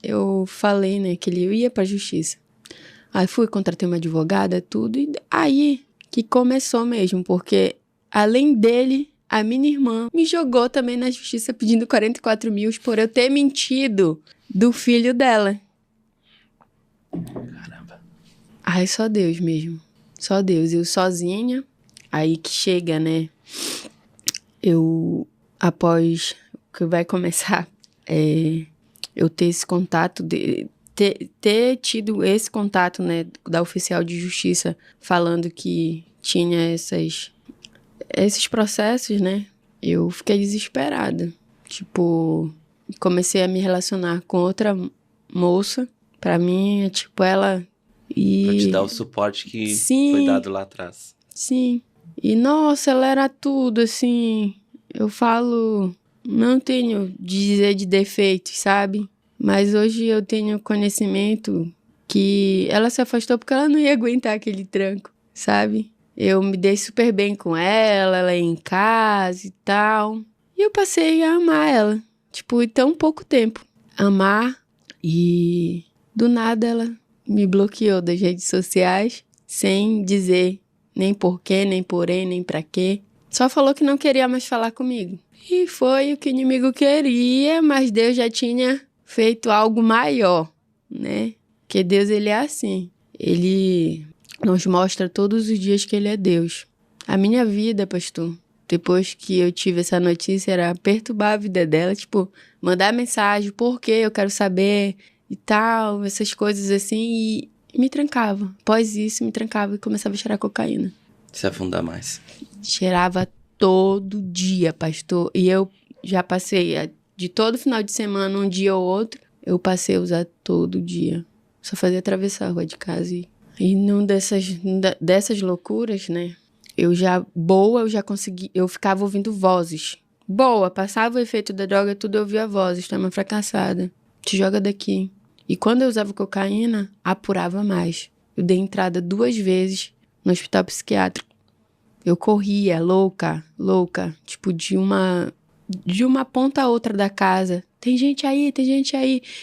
eu falei, né, que ele ia pra justiça. Aí fui, contratei uma advogada, tudo, e aí que começou mesmo, porque além dele, a minha irmã me jogou também na justiça pedindo 44 mil por eu ter mentido do filho dela. Caramba. Ai, só Deus mesmo. Só Deus. Eu sozinha. Aí que chega, né? Após que vai começar, eu ter esse contato, ter tido esse contato, né, da oficial de justiça falando que tinha esses processos, né? Eu fiquei desesperada. Tipo, comecei a me relacionar com outra moça. Pra mim, tipo, ela... Pra te dar o suporte que Sim, foi dado lá atrás. Sim. E, nossa, ela era tudo, assim... Eu falo... Não tenho dizer de defeitos, sabe? Mas hoje eu tenho conhecimento que ela se afastou porque ela não ia aguentar aquele tranco, sabe? Eu me dei super bem com ela ia em casa e tal. E eu passei a amar ela. Tipo, em tão pouco tempo. Amar. E do nada ela me bloqueou das redes sociais. Sem dizer nem porquê, nem porém, nem pra quê. Só falou que não queria mais falar comigo. E foi o que o inimigo queria, mas Deus já tinha feito algo maior, né? Porque Deus, ele é assim. Ele nos mostra todos os dias que ele é Deus. A minha vida, pastor, depois que eu tive essa notícia, era perturbar a vida dela, tipo, mandar mensagem, por quê, eu quero saber e tal, essas coisas assim, e me trancava. Após isso, me trancava e começava a cheirar cocaína. Se afundar mais. Cheirava todo dia, pastor, e eu já passei de todo final de semana, um dia ou outro, eu passei a usar todo dia. Só fazia atravessar a rua de casa e num dessas loucuras, né? Eu já consegui... Eu ficava ouvindo vozes. Boa, passava o efeito da droga, tudo eu ouvia vozes. Tá uma fracassada. Te joga daqui. E quando eu usava cocaína, apurava mais. Eu dei entrada 2 vezes no hospital psiquiátrico. Eu corria, louca. Tipo, de uma ponta a outra da casa. Tem gente aí.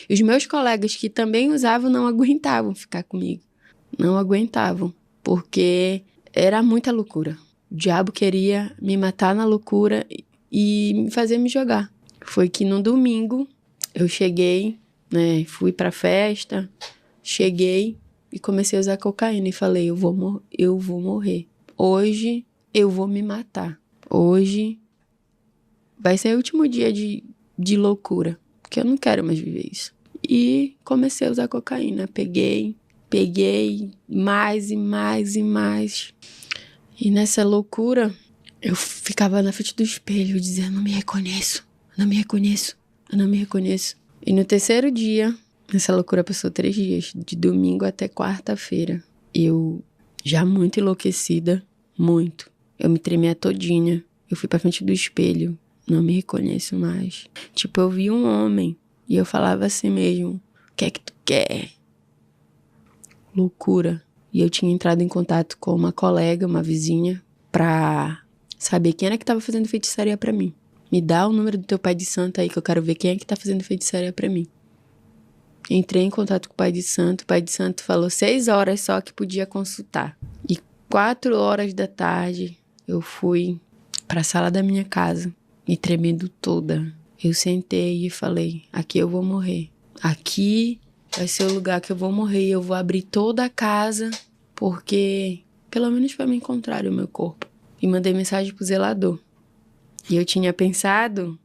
E os meus colegas que também usavam não aguentavam ficar comigo. Não aguentavam, porque era muita loucura. O diabo queria me matar na loucura e me fazer me jogar. Foi que no domingo eu cheguei, né, fui pra festa, cheguei e comecei a usar cocaína e falei, eu vou morrer. Hoje eu vou me matar. Hoje vai ser o último dia de loucura, porque eu não quero mais viver isso. E comecei a usar cocaína, peguei mais e mais. E nessa loucura, eu ficava na frente do espelho dizendo, não me reconheço. E no 3º dia, essa loucura passou 3 dias, de domingo até quarta-feira. Eu, já muito enlouquecida, muito. Eu me tremia todinha. Eu fui pra frente do espelho, não me reconheço mais. Tipo, eu vi um homem e eu falava assim mesmo, o que é que tu quer? Loucura. E eu tinha entrado em contato com uma colega, uma vizinha, pra saber quem era que tava fazendo feitiçaria pra mim. Me dá o número do teu pai de santo aí, que eu quero ver quem é que tá fazendo feitiçaria pra mim. Entrei em contato com o pai de santo falou 6 horas só que podia consultar. E 4 horas da tarde eu fui pra sala da minha casa, me tremendo toda. Eu sentei e falei, aqui eu vou morrer. Aqui vai ser o lugar que eu vou morrer. Eu vou abrir toda a casa, porque, pelo menos pra me encontrar o meu corpo. E mandei mensagem pro zelador. E eu tinha pensado,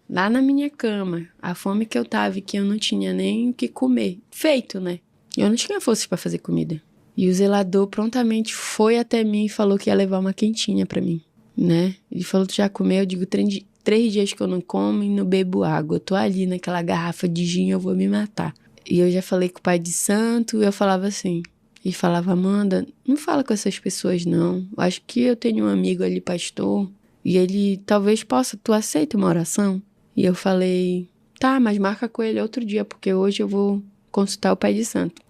lá na minha cama, a fome que eu tava e que eu não tinha nem o que comer. Feito, né? Eu não tinha força pra fazer comida. E o zelador prontamente foi até mim e falou que ia levar uma quentinha pra mim, né? Ele falou, tu já comeu? Eu digo, 3 dias que eu não como e não bebo água. Eu tô ali naquela garrafa de gin, eu vou me matar. E eu já falei com o pai de santo e eu falava assim. Ele falava, Amanda, não fala com essas pessoas não. Acho que eu tenho um amigo ali, pastor, e ele talvez possa, tu aceita uma oração? E eu falei, tá, mas marca com ele outro dia, porque hoje eu vou consultar o pai de santo.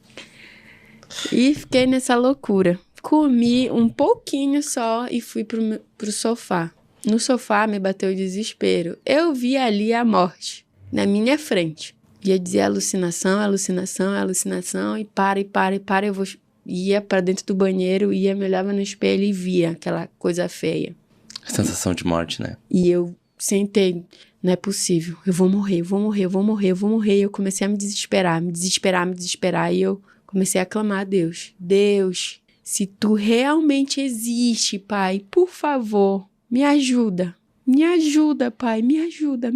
E fiquei nessa loucura. Comi um pouquinho só e fui pro sofá. No sofá me bateu o desespero. Eu vi ali a morte, na minha frente. Ia dizer alucinação, alucinação, alucinação, e para. Eu ia pra dentro do banheiro, me olhava no espelho e via aquela coisa feia. Sensação de morte, né? E eu sentei, não é possível, eu vou morrer. E eu comecei a me desesperar. E eu comecei a clamar a Deus. Deus, se tu realmente existe, Pai, por favor, me ajuda. Me ajuda, Pai, me ajuda,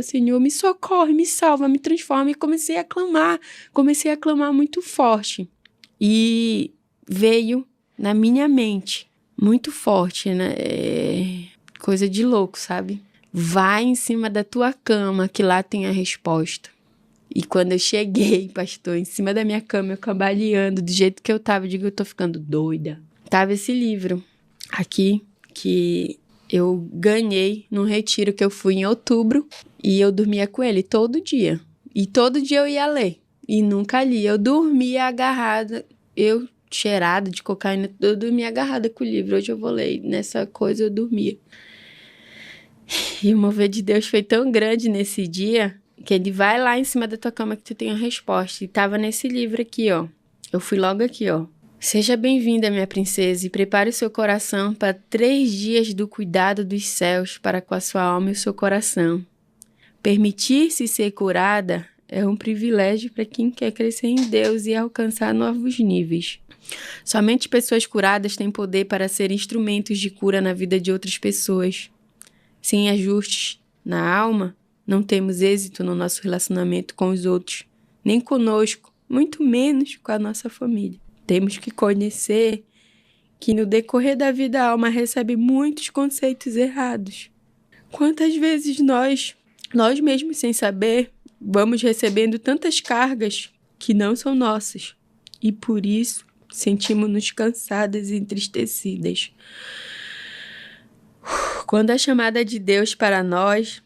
Senhor. Me socorre, me salva, me transforma. E comecei a clamar muito forte. E veio na minha mente, muito forte, né? Coisa de louco, sabe? Vai em cima da tua cama, que lá tem a resposta. E quando eu cheguei, pastor, em cima da minha cama, eu cambaleando, do jeito que eu tava, eu digo, eu tô ficando doida. Tava esse livro aqui, que eu ganhei num retiro que eu fui em outubro, e eu dormia com ele todo dia. E todo dia eu ia ler, e nunca li. Eu dormia agarrada, eu cheirada de cocaína, eu dormia agarrada com o livro. Hoje eu vou ler, e nessa coisa eu dormia. E o mover de Deus foi tão grande nesse dia, que ele vai lá em cima da tua cama que tu tem a resposta. E tava nesse livro aqui, ó. Eu fui logo aqui, ó. Seja bem-vinda, minha princesa, e prepare o seu coração para 3 dias do cuidado dos céus para com a sua alma e o seu coração. Permitir-se ser curada é um privilégio para quem quer crescer em Deus e alcançar novos níveis. Somente pessoas curadas têm poder para ser instrumentos de cura na vida de outras pessoas. Sem ajustes na alma, não temos êxito no nosso relacionamento com os outros, nem conosco, muito menos com a nossa família. Temos que conhecer que no decorrer da vida a alma recebe muitos conceitos errados. Quantas vezes nós mesmos sem saber, vamos recebendo tantas cargas que não são nossas. E por isso sentimos-nos cansadas e entristecidas. Quando a chamada de Deus para nós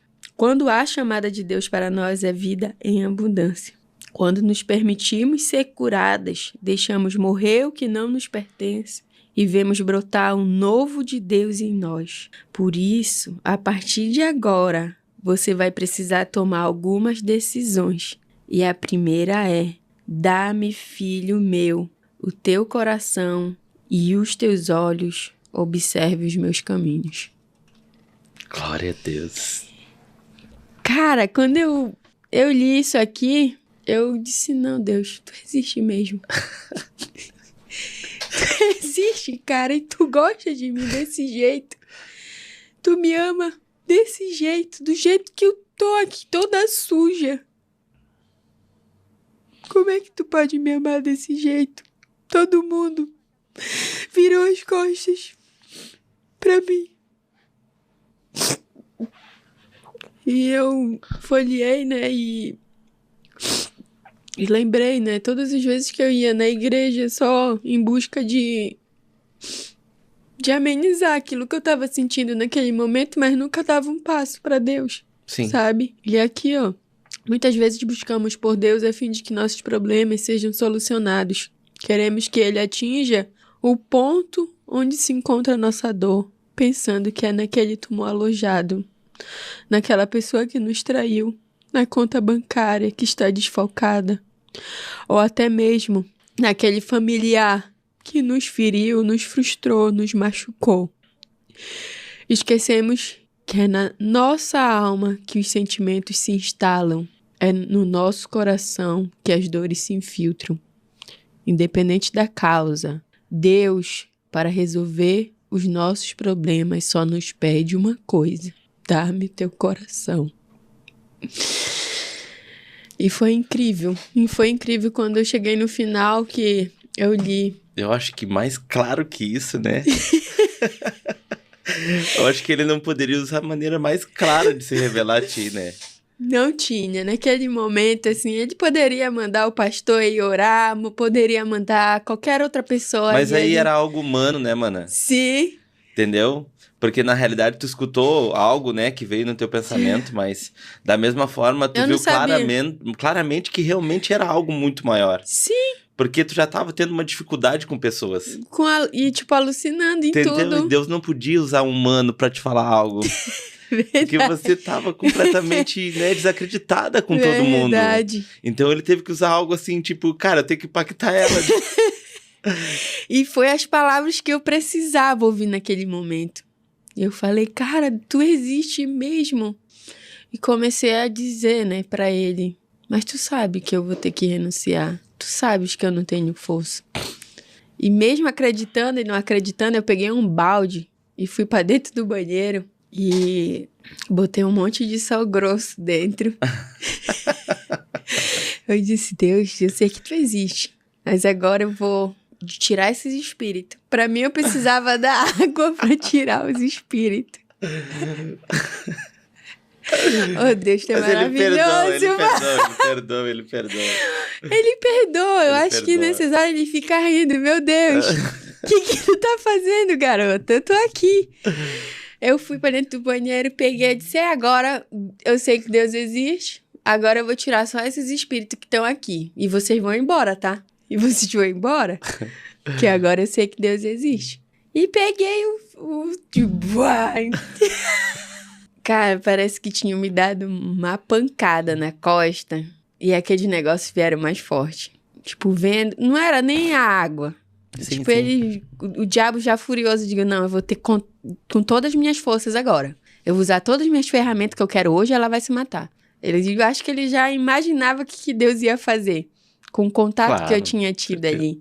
é vida em abundância. Quando nos permitimos ser curadas, deixamos morrer o que não nos pertence e vemos brotar um novo de Deus em nós. Por isso, a partir de agora, você vai precisar tomar algumas decisões. E a primeira é: dá-me, filho meu, o teu coração e os teus olhos, observe os meus caminhos. Glória a Deus. Cara, quando eu li isso aqui, eu disse, não, Deus, tu existe mesmo. Tu existe, cara, e tu gosta de mim desse jeito. Tu me ama desse jeito, do jeito que eu tô aqui, toda suja. Como é que tu pode me amar desse jeito? Todo mundo virou as costas pra mim. E eu folhei, né, e lembrei, né, todas as vezes que eu ia na igreja só em busca de amenizar aquilo que eu tava sentindo naquele momento, mas nunca dava um passo pra Deus. Sim. Sabe? E aqui, ó, muitas vezes buscamos por Deus a fim de que nossos problemas sejam solucionados. Queremos que Ele atinja o ponto onde se encontra a nossa dor, pensando que é naquele tumor alojado, naquela pessoa que nos traiu, na conta bancária que está desfalcada, ou até mesmo naquele familiar que nos feriu, nos frustrou, nos machucou. Esquecemos que é na nossa alma que os sentimentos se instalam. É no nosso coração que as dores se infiltram. Independente da causa, Deus, para resolver os nossos problemas, só nos pede uma coisa: dá-me teu coração. E foi incrível. E foi incrível quando eu cheguei no final que eu li. Eu acho que mais claro que isso, né? Eu acho que ele não poderia usar a maneira mais clara de se revelar a ti, né? Não tinha. Naquele momento, assim, ele poderia mandar o pastor ir orar, poderia mandar qualquer outra pessoa. Mas aí ele... era algo humano, né, mana? Sim. Entendeu? Porque na realidade tu escutou algo, né, que veio no teu pensamento, mas da mesma forma tu Eu não viu sabia. claramente que realmente era algo muito maior. Sim. Porque tu já tava tendo uma dificuldade com pessoas. E, tipo, alucinando em Entendeu? tudo. E Deus não podia usar um humano pra te falar algo. Porque você tava completamente, né, desacreditada com todo mundo. Verdade. Então ele teve que usar algo assim, tipo, cara, eu tenho que impactar ela. E foi as palavras que eu precisava ouvir naquele momento. Eu falei, cara, tu existe mesmo. E comecei a dizer, né, pra ele, mas tu sabe que eu vou ter que renunciar. Tu sabes que eu não tenho força. E mesmo acreditando e não acreditando, eu peguei um balde e fui pra dentro do banheiro e botei um monte de sal grosso dentro. Eu disse, Deus, eu sei que tu existe, mas agora eu vou tirar esses espíritos. Pra mim, eu precisava da água pra tirar os espíritos. Oh, Deus, tu é maravilhoso. Ele perdoa. Ele perdoa. Eu Ele acho que perdoa. nessas horas ele fica rindo. Meu Deus, o que tu tá fazendo, garota? Eu tô aqui. Eu fui pra dentro do banheiro, peguei e disse, agora eu sei que Deus existe, agora eu vou tirar só esses espíritos que estão aqui. E vocês vão embora, tá? E vocês vão embora, que agora eu sei que Deus existe. E peguei o Cara, parece que tinham me dado uma pancada na costa e aqueles negócios vieram mais forte. Tipo, vendo... Não era nem a água. Sim, Tipo, sim. ele... O diabo já furioso, digo, não, eu vou ter com todas as minhas forças agora. Eu vou usar todas as minhas ferramentas que eu quero hoje, ela vai se matar. Eu acho que ele já imaginava o que Deus ia fazer com o contato que eu Claro, tinha tido certeza. ali.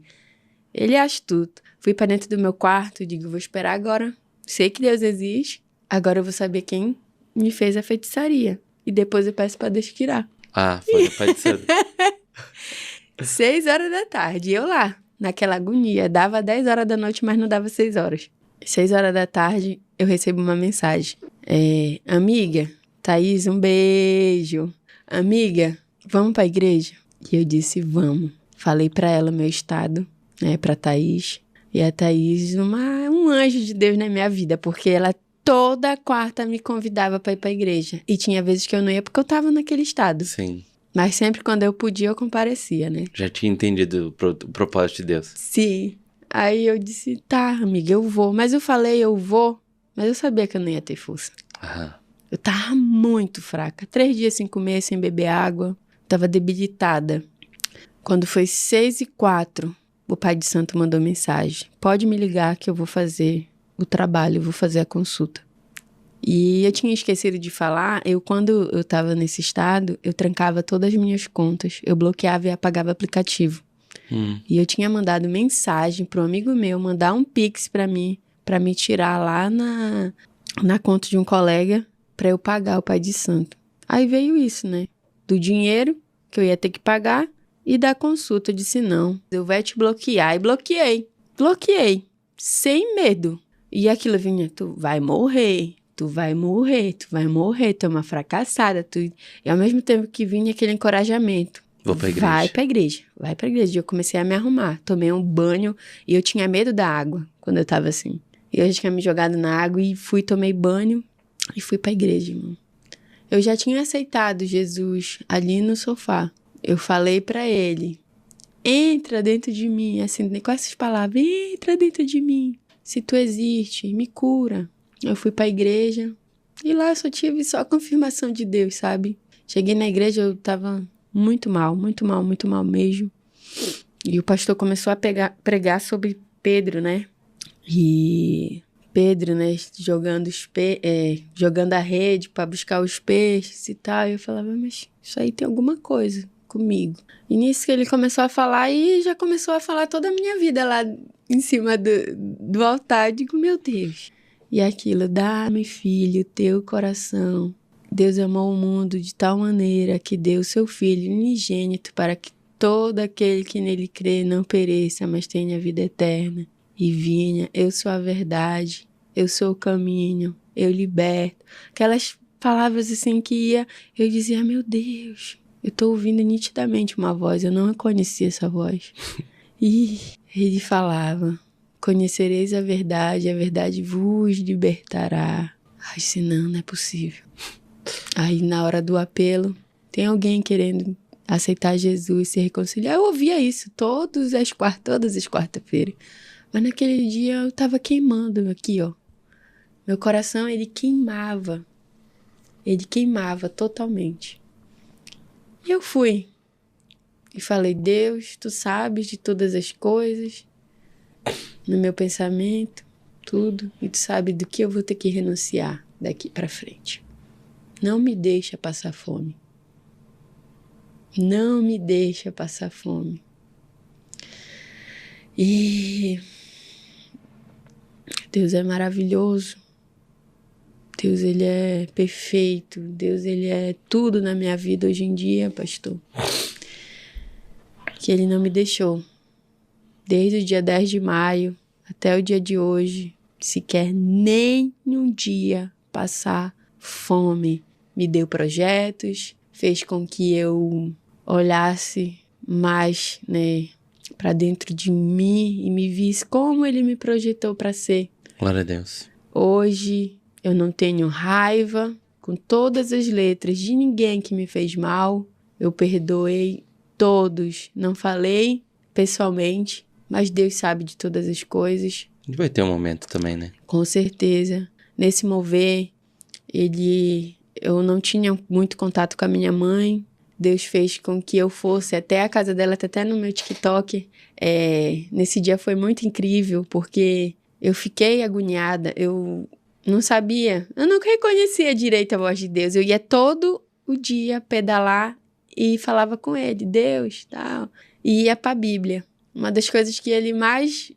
Ele é astuto. Fui pra dentro do meu quarto, digo, vou esperar agora. Sei que Deus existe. Agora eu vou saber quem me fez a feitiçaria. E depois eu peço pra Deus tirar. Ah, foi no pai de santo. 6 horas da tarde, eu lá, naquela agonia. Dava 10 horas da noite, mas não dava 6 horas. 6 horas da tarde, eu recebo uma mensagem. Amiga, Thaís, um beijo. Amiga, vamos pra igreja? E eu disse, vamos. Falei pra ela meu estado, né, pra Thaís. E a Thaís, um anjo de Deus na minha vida, porque ela toda quarta me convidava pra ir pra igreja. E tinha vezes que eu não ia porque eu tava naquele estado. Sim. Mas sempre quando eu podia, eu comparecia, né? Já tinha entendido o propósito de Deus. Sim. Aí eu disse, tá, amiga, eu vou. Mas eu falei, eu vou, mas eu sabia que eu não ia ter força. Aham. Eu tava muito fraca. 3 dias sem comer, sem beber água. Tava debilitada. Quando foi 6h04, o pai de santo mandou mensagem. Pode me ligar que eu vou fazer o trabalho, eu vou fazer a consulta. E eu tinha esquecido de falar, quando eu tava nesse estado, eu trancava todas as minhas contas. Eu bloqueava e apagava aplicativo. E eu tinha mandado mensagem pro amigo meu, mandar um Pix pra mim, pra me tirar lá na conta de um colega, pra eu pagar o pai de santo. Aí veio isso, né? Do dinheiro que eu ia ter que pagar e da consulta. Eu disse, não, eu vou te bloquear. E bloqueei. Bloqueei. Sem medo. E aquilo vinha, tu vai morrer, tu vai morrer, tu vai morrer, tu é uma fracassada. E ao mesmo tempo que vinha aquele encorajamento. Vou pra igreja. Vai pra igreja, vai pra igreja. E eu comecei a me arrumar. Tomei um banho e eu tinha medo da água quando eu tava assim. E eu já tinha me jogado na água e tomei banho e fui pra igreja, irmão. Eu já tinha aceitado Jesus ali no sofá. Eu falei pra ele, entra dentro de mim, assim, com essas palavras, entra dentro de mim. Se tu existe, me cura. Eu fui pra igreja e lá eu só tive só a confirmação de Deus, sabe? Cheguei na igreja, eu tava muito mal mesmo. E o pastor começou a pregar sobre Pedro, né? E Pedro, né, jogando a rede para buscar os peixes e tal. E eu falava, mas isso aí tem alguma coisa comigo. E nisso que ele começou a falar e já começou a falar toda a minha vida lá em cima do altar. Eu digo, meu Deus. E aquilo, dá-me, filho, teu coração. Deus amou o mundo de tal maneira que deu o seu Filho unigênito para que todo aquele que nele crê não pereça, mas tenha vida eterna. E vinha, eu sou a verdade, eu sou o caminho, eu liberto. Aquelas palavras assim eu dizia, meu Deus, eu estou ouvindo nitidamente uma voz, eu não reconhecia essa voz. E ele falava, conhecereis a verdade vos libertará. Ai, senão não é possível. Aí na hora do apelo, tem alguém querendo aceitar Jesus, se reconciliar. Eu ouvia isso todas as quarta-feiras. Mas naquele dia eu tava queimando aqui, ó. Meu coração, ele queimava. Ele queimava totalmente. E eu fui. E falei, Deus, tu sabes de todas as coisas, no meu pensamento, tudo. E tu sabe do que eu vou ter que renunciar daqui pra frente. Não me deixa passar fome. Não me deixa passar fome. E Deus é maravilhoso. Deus, ele é perfeito. Deus, ele é tudo na minha vida hoje em dia, pastor. Que ele não me deixou. Desde o dia 10 de maio até o dia de hoje, sequer nem um dia passar fome. Me deu projetos, fez com que eu olhasse mais, né, para dentro de mim e me visse como ele me projetou para ser. Glória a Deus. Hoje eu não tenho raiva com todas as letras de ninguém que me fez mal. Eu perdoei todos. Não falei pessoalmente, mas Deus sabe de todas as coisas. A gente vai ter um momento também, né? Com certeza. Nesse mover, eu não tinha muito contato com a minha mãe. Deus fez com que eu fosse até a casa dela, até no meu TikTok. Nesse dia foi muito incrível, porque eu fiquei agoniada. Eu não sabia, eu não reconhecia direito a voz de Deus. Eu ia todo o dia pedalar e falava com ele, Deus, tal. E ia pra Bíblia. Uma das coisas que ele mais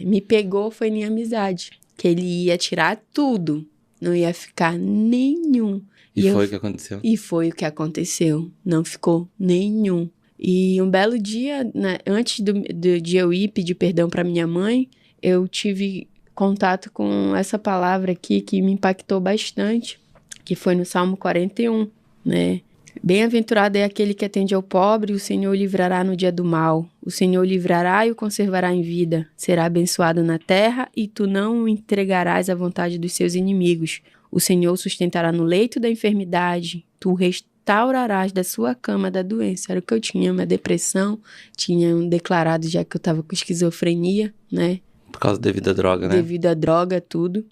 me pegou foi minha amizade. Que ele ia tirar tudo, não ia ficar nenhum. E foi o que aconteceu? E foi o que aconteceu. Não ficou nenhum. E um belo dia, né, antes de eu ir pedir perdão para minha mãe, eu tive contato com essa palavra aqui que me impactou bastante, que foi no Salmo 41, né? Bem-aventurado é aquele que atende ao pobre, o Senhor o livrará no dia do mal. O Senhor o livrará e o conservará em vida. Será abençoado na terra e tu não o entregarás à vontade dos seus inimigos. O Senhor o sustentará no leito da enfermidade. Tu o restaurarás da sua cama da doença. Era o que eu tinha, uma depressão. Tinham declarado já que eu estava com esquizofrenia, né? Por causa devido à droga, né? Devido à droga, tudo.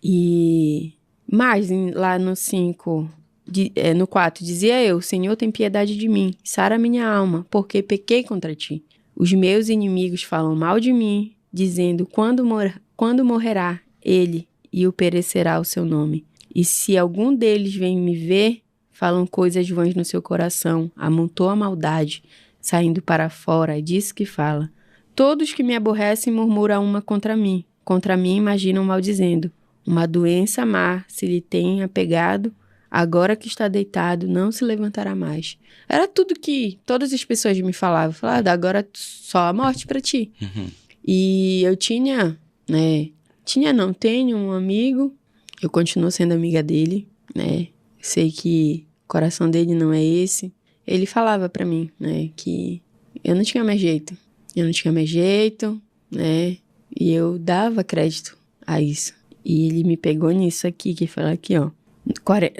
E mais, lá no 5... no 4, dizia eu, Senhor, tem piedade de mim, sara minha alma, porque pequei contra ti. Os meus inimigos falam mal de mim, dizendo, quando morrerá ele e o perecerá o seu nome. E se algum deles vem me ver, falam coisas vãs no seu coração, amontoa a maldade, saindo para fora, é disso que fala. Todos que me aborrecem murmuram uma contra mim imaginam maldizendo. Uma doença má se lhe tem apegado, agora que está deitado, não se levantará mais. Era tudo que todas as pessoas me falavam. Falavam, agora só a morte para ti. Uhum. E eu tenho um amigo, eu continuo sendo amiga dele, né? Sei que o coração dele não é esse. Ele falava para mim, né, que eu não tinha mais jeito. Né? E eu dava crédito a isso. E ele me pegou nisso aqui, que fala aqui, ó.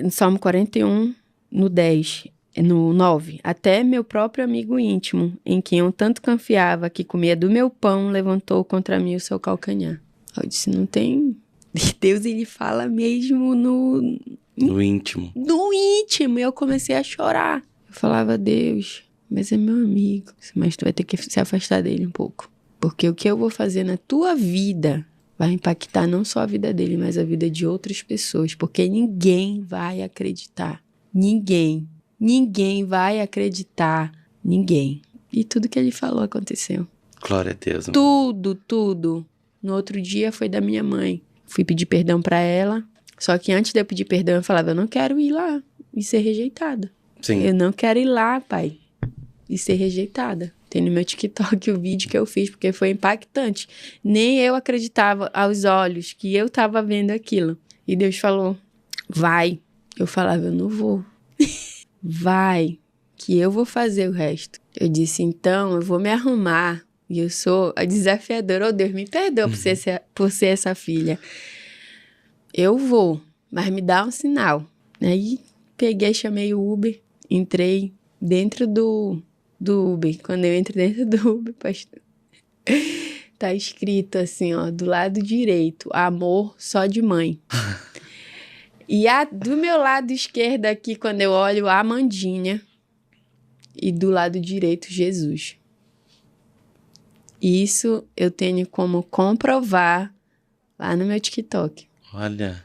No Salmo 41, no 10, no 9. Até meu próprio amigo íntimo, em quem eu tanto confiava, que comia do meu pão, levantou contra mim o seu calcanhar. Eu disse, não tem... Deus, ele fala mesmo no íntimo. No íntimo. E eu comecei a chorar. Eu falava, Deus, mas é meu amigo. Mas tu vai ter que se afastar dele um pouco. Porque o que eu vou fazer na tua vida vai impactar não só a vida dele, mas a vida de outras pessoas, porque ninguém vai acreditar. Ninguém vai acreditar. Ninguém. E tudo que ele falou aconteceu. Glória a Deus. Tudo. No outro dia foi da minha mãe. Fui pedir perdão pra ela. Só que antes de eu pedir perdão, eu falava, eu não quero ir lá e ser rejeitada. Sim. Eu não quero ir lá, pai, e ser rejeitada. Tem no meu TikTok o vídeo que eu fiz, porque foi impactante. Nem eu acreditava aos olhos que eu tava vendo aquilo. E Deus falou, vai. Eu falava, eu não vou. Vai, que eu vou fazer o resto. Eu disse, então, eu vou me arrumar. E eu sou a desafiadora. Oh, Deus, me perdoa por ser essa filha. Eu vou, mas me dá um sinal. Aí, peguei, chamei o Uber, entrei dentro do Uber. Quando eu entro dentro do Uber, pastor, tá escrito assim, ó, do lado direito, amor só de mãe. E do meu lado esquerdo aqui, quando eu olho, a Amandinha. E do lado direito, Jesus. Isso eu tenho como comprovar lá no meu TikTok. Olha.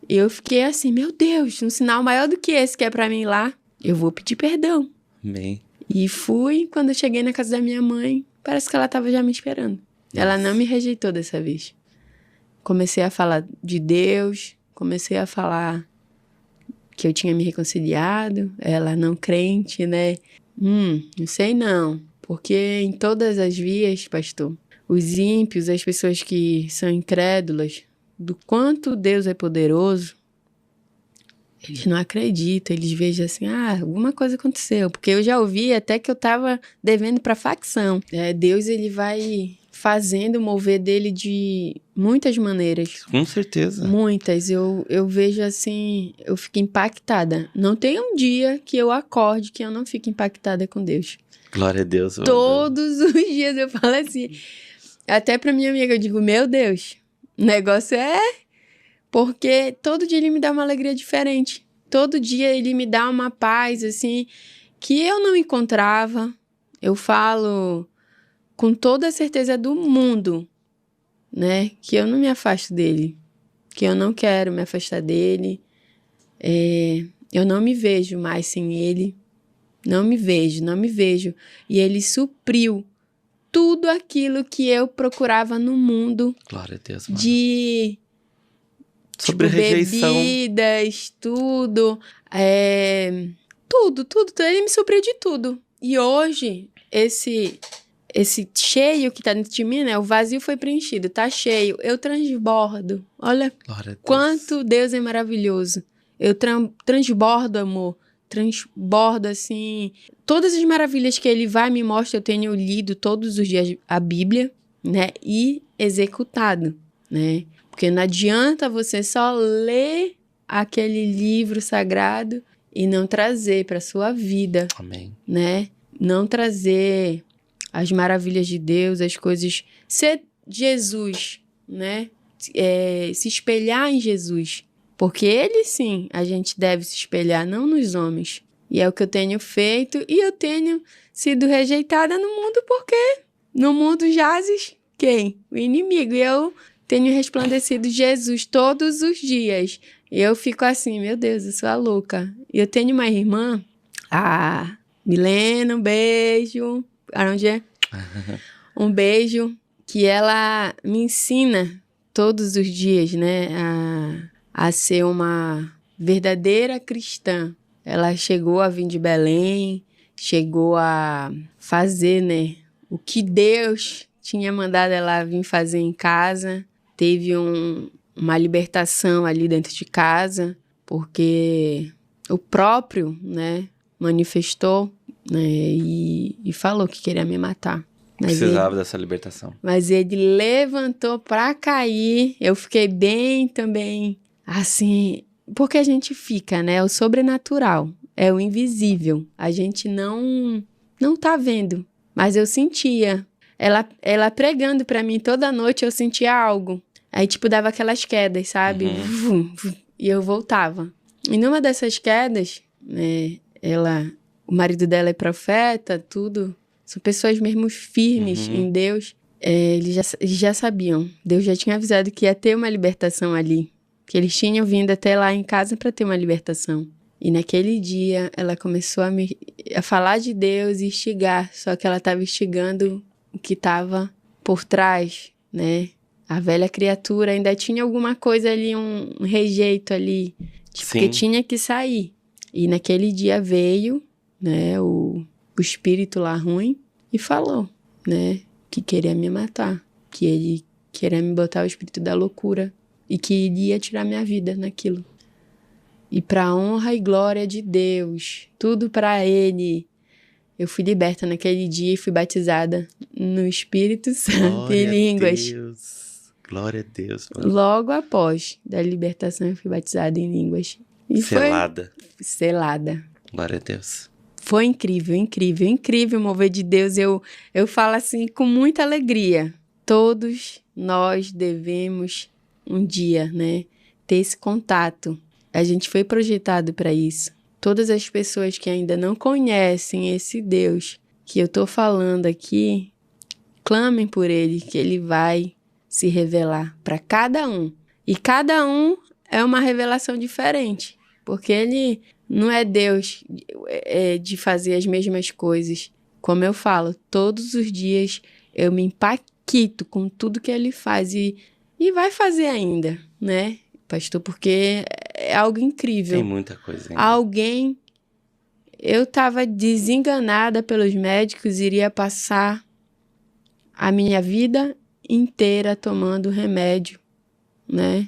Eu fiquei assim, meu Deus, um sinal maior do que esse que é pra mim lá. Eu vou pedir perdão. Amém. E fui, quando eu cheguei na casa da minha mãe, parece que ela tava já me esperando. Ela não me rejeitou dessa vez. Comecei a falar de Deus, comecei a falar que eu tinha me reconciliado, ela não crente, né? Não sei não, porque em todas as vias, pastor, os ímpios, as pessoas que são incrédulas, do quanto Deus é poderoso, eles não acreditam, eles vejam assim, alguma coisa aconteceu, porque eu já ouvi até que eu tava devendo pra facção. Deus, ele vai fazendo o mover dele de muitas maneiras. Com certeza. Muitas. Eu vejo assim, eu fico impactada. Não tem um dia que eu acorde que eu não fique impactada com Deus. Glória a Deus. Todos os dias eu falo assim. Até pra minha amiga eu digo, meu Deus, o negócio é... Porque todo dia ele me dá uma alegria diferente. Todo dia ele me dá uma paz, assim, que eu não encontrava. Eu falo com toda a certeza do mundo, né? Que eu não me afasto dele. Que eu não quero me afastar dele. Eu não me vejo mais sem ele. Não me vejo. E ele supriu tudo aquilo que eu procurava no mundo. Glória a Deus, mano. Sobre rejeição. Bebidas, tudo. Tudo. Ele me supriu de tudo. E hoje, esse cheio que tá dentro de mim, né? O vazio foi preenchido, tá cheio. Eu transbordo. Olha quanto Deus é maravilhoso. Eu transbordo amor. Transbordo, assim... Todas as maravilhas que ele vai me mostra, eu tenho lido todos os dias a Bíblia, né? E executado, né? Porque não adianta você só ler aquele livro sagrado e não trazer para sua vida. Amém. Né? Não trazer as maravilhas de Deus, as coisas... Ser Jesus, né? Se espelhar em Jesus. Porque ele, sim, a gente deve se espelhar, não nos homens. E é o que eu tenho feito. E eu tenho sido rejeitada no mundo porque no mundo jazes quem? O inimigo. E eu... tenho resplandecido Jesus todos os dias. E eu fico assim, meu Deus, eu sou a louca. E eu tenho uma irmã, a Milena, um beijo. Onde é? Um beijo. Que ela me ensina todos os dias, né? A ser uma verdadeira cristã. Ela chegou a vir de Belém, chegou a fazer, né? O que Deus tinha mandado ela vir fazer em casa. Teve uma libertação ali dentro de casa, porque o próprio, né, manifestou, né, e falou que queria me matar. Precisava dessa libertação. Mas ele levantou pra cair. Eu fiquei bem também, assim, porque a gente fica, né, o sobrenatural, é o invisível. A gente não tá vendo, mas eu sentia. Ela pregando pra mim toda noite, eu sentia algo. Aí, tipo, dava aquelas quedas, sabe? E eu voltava. E numa dessas quedas, né, o marido dela é profeta, tudo. São pessoas mesmo firmes em Deus. Eles já sabiam. Deus já tinha avisado que ia ter uma libertação ali. Que eles tinham vindo até lá em casa para ter uma libertação. E naquele dia, ela começou a falar de Deus e instigar. Só que ela estava instigando o que estava por trás, né? A velha criatura ainda tinha alguma coisa ali, um rejeito ali. Tipo, que tinha que sair. E naquele dia veio, né, o espírito lá ruim e falou, né? Que queria me matar, que ele queria me botar o espírito da loucura e que iria tirar minha vida naquilo. E para honra e glória de Deus, tudo para Ele, eu fui liberta naquele dia e fui batizada no Espírito Santo em línguas. Glória a Deus. Mano. Logo após da libertação, eu fui batizada em línguas. E selada. Foi selada. Glória a Deus. Foi incrível, incrível, incrível o mover de Deus. Eu falo assim com muita alegria. Todos nós devemos um dia, né, ter esse contato. A gente foi projetado para isso. Todas as pessoas que ainda não conhecem esse Deus que eu tô falando aqui, clamem por Ele, que Ele vai se revelar para cada um. E cada um é uma revelação diferente, porque Ele não é Deus de fazer as mesmas coisas. Como eu falo, todos os dias eu me impacto com tudo que Ele faz e vai fazer ainda, né, pastor? Porque é algo incrível. Tem muita coisa ainda. Eu estava desenganada pelos médicos, iria passar a minha vida inteira tomando remédio, né?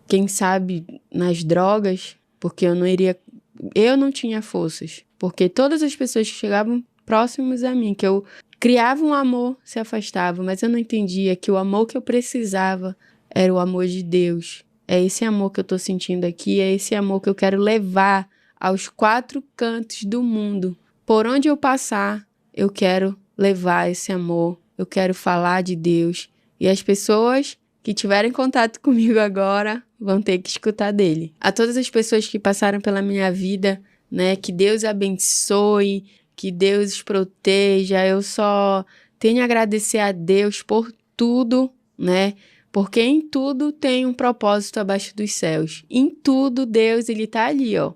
Quem sabe nas drogas, porque eu não tinha forças, porque todas as pessoas que chegavam próximos a mim, que eu criava um amor, se afastavam, mas eu não entendia que o amor que eu precisava era o amor de Deus. É esse amor que eu tô sentindo aqui, é esse amor que eu quero levar aos 4 cantos do mundo. Por onde eu passar, eu quero levar esse amor, eu quero falar de Deus. E as pessoas que tiverem contato comigo agora vão ter que escutar dele. A todas as pessoas que passaram pela minha vida, né, que Deus abençoe, que Deus os proteja. Eu só tenho a agradecer a Deus por tudo, né? Porque em tudo tem um propósito abaixo dos céus. Em tudo, Deus, Ele tá ali, ó.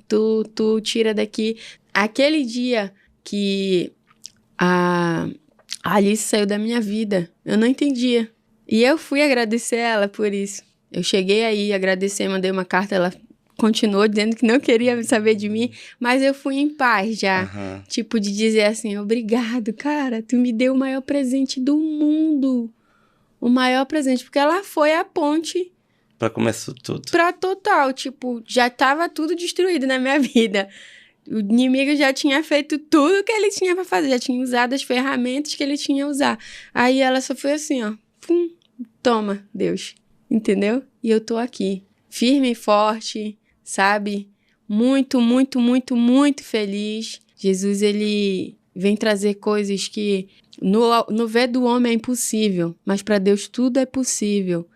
Tu tira daqui. Aquele dia que a Alice saiu da minha vida, eu não entendia. E eu fui agradecer ela por isso. Eu cheguei aí, agradecer, mandei uma carta, ela continuou dizendo que não queria saber de mim, mas eu fui em paz já. Uhum. Tipo, de dizer assim, obrigado, cara, tu me deu o maior presente do mundo. O maior presente, porque ela foi a ponte pra começar tudo. Pra total, tipo, já tava tudo destruído na minha vida. O inimigo já tinha feito tudo que ele tinha pra fazer, já tinha usado as ferramentas que ele tinha a usar. Aí ela só foi assim, ó, pum, toma, Deus, entendeu? E eu tô aqui, firme e forte, sabe? Muito, muito, muito, muito feliz. Jesus, ele vem trazer coisas que no ver do homem é impossível, mas para Deus tudo é possível.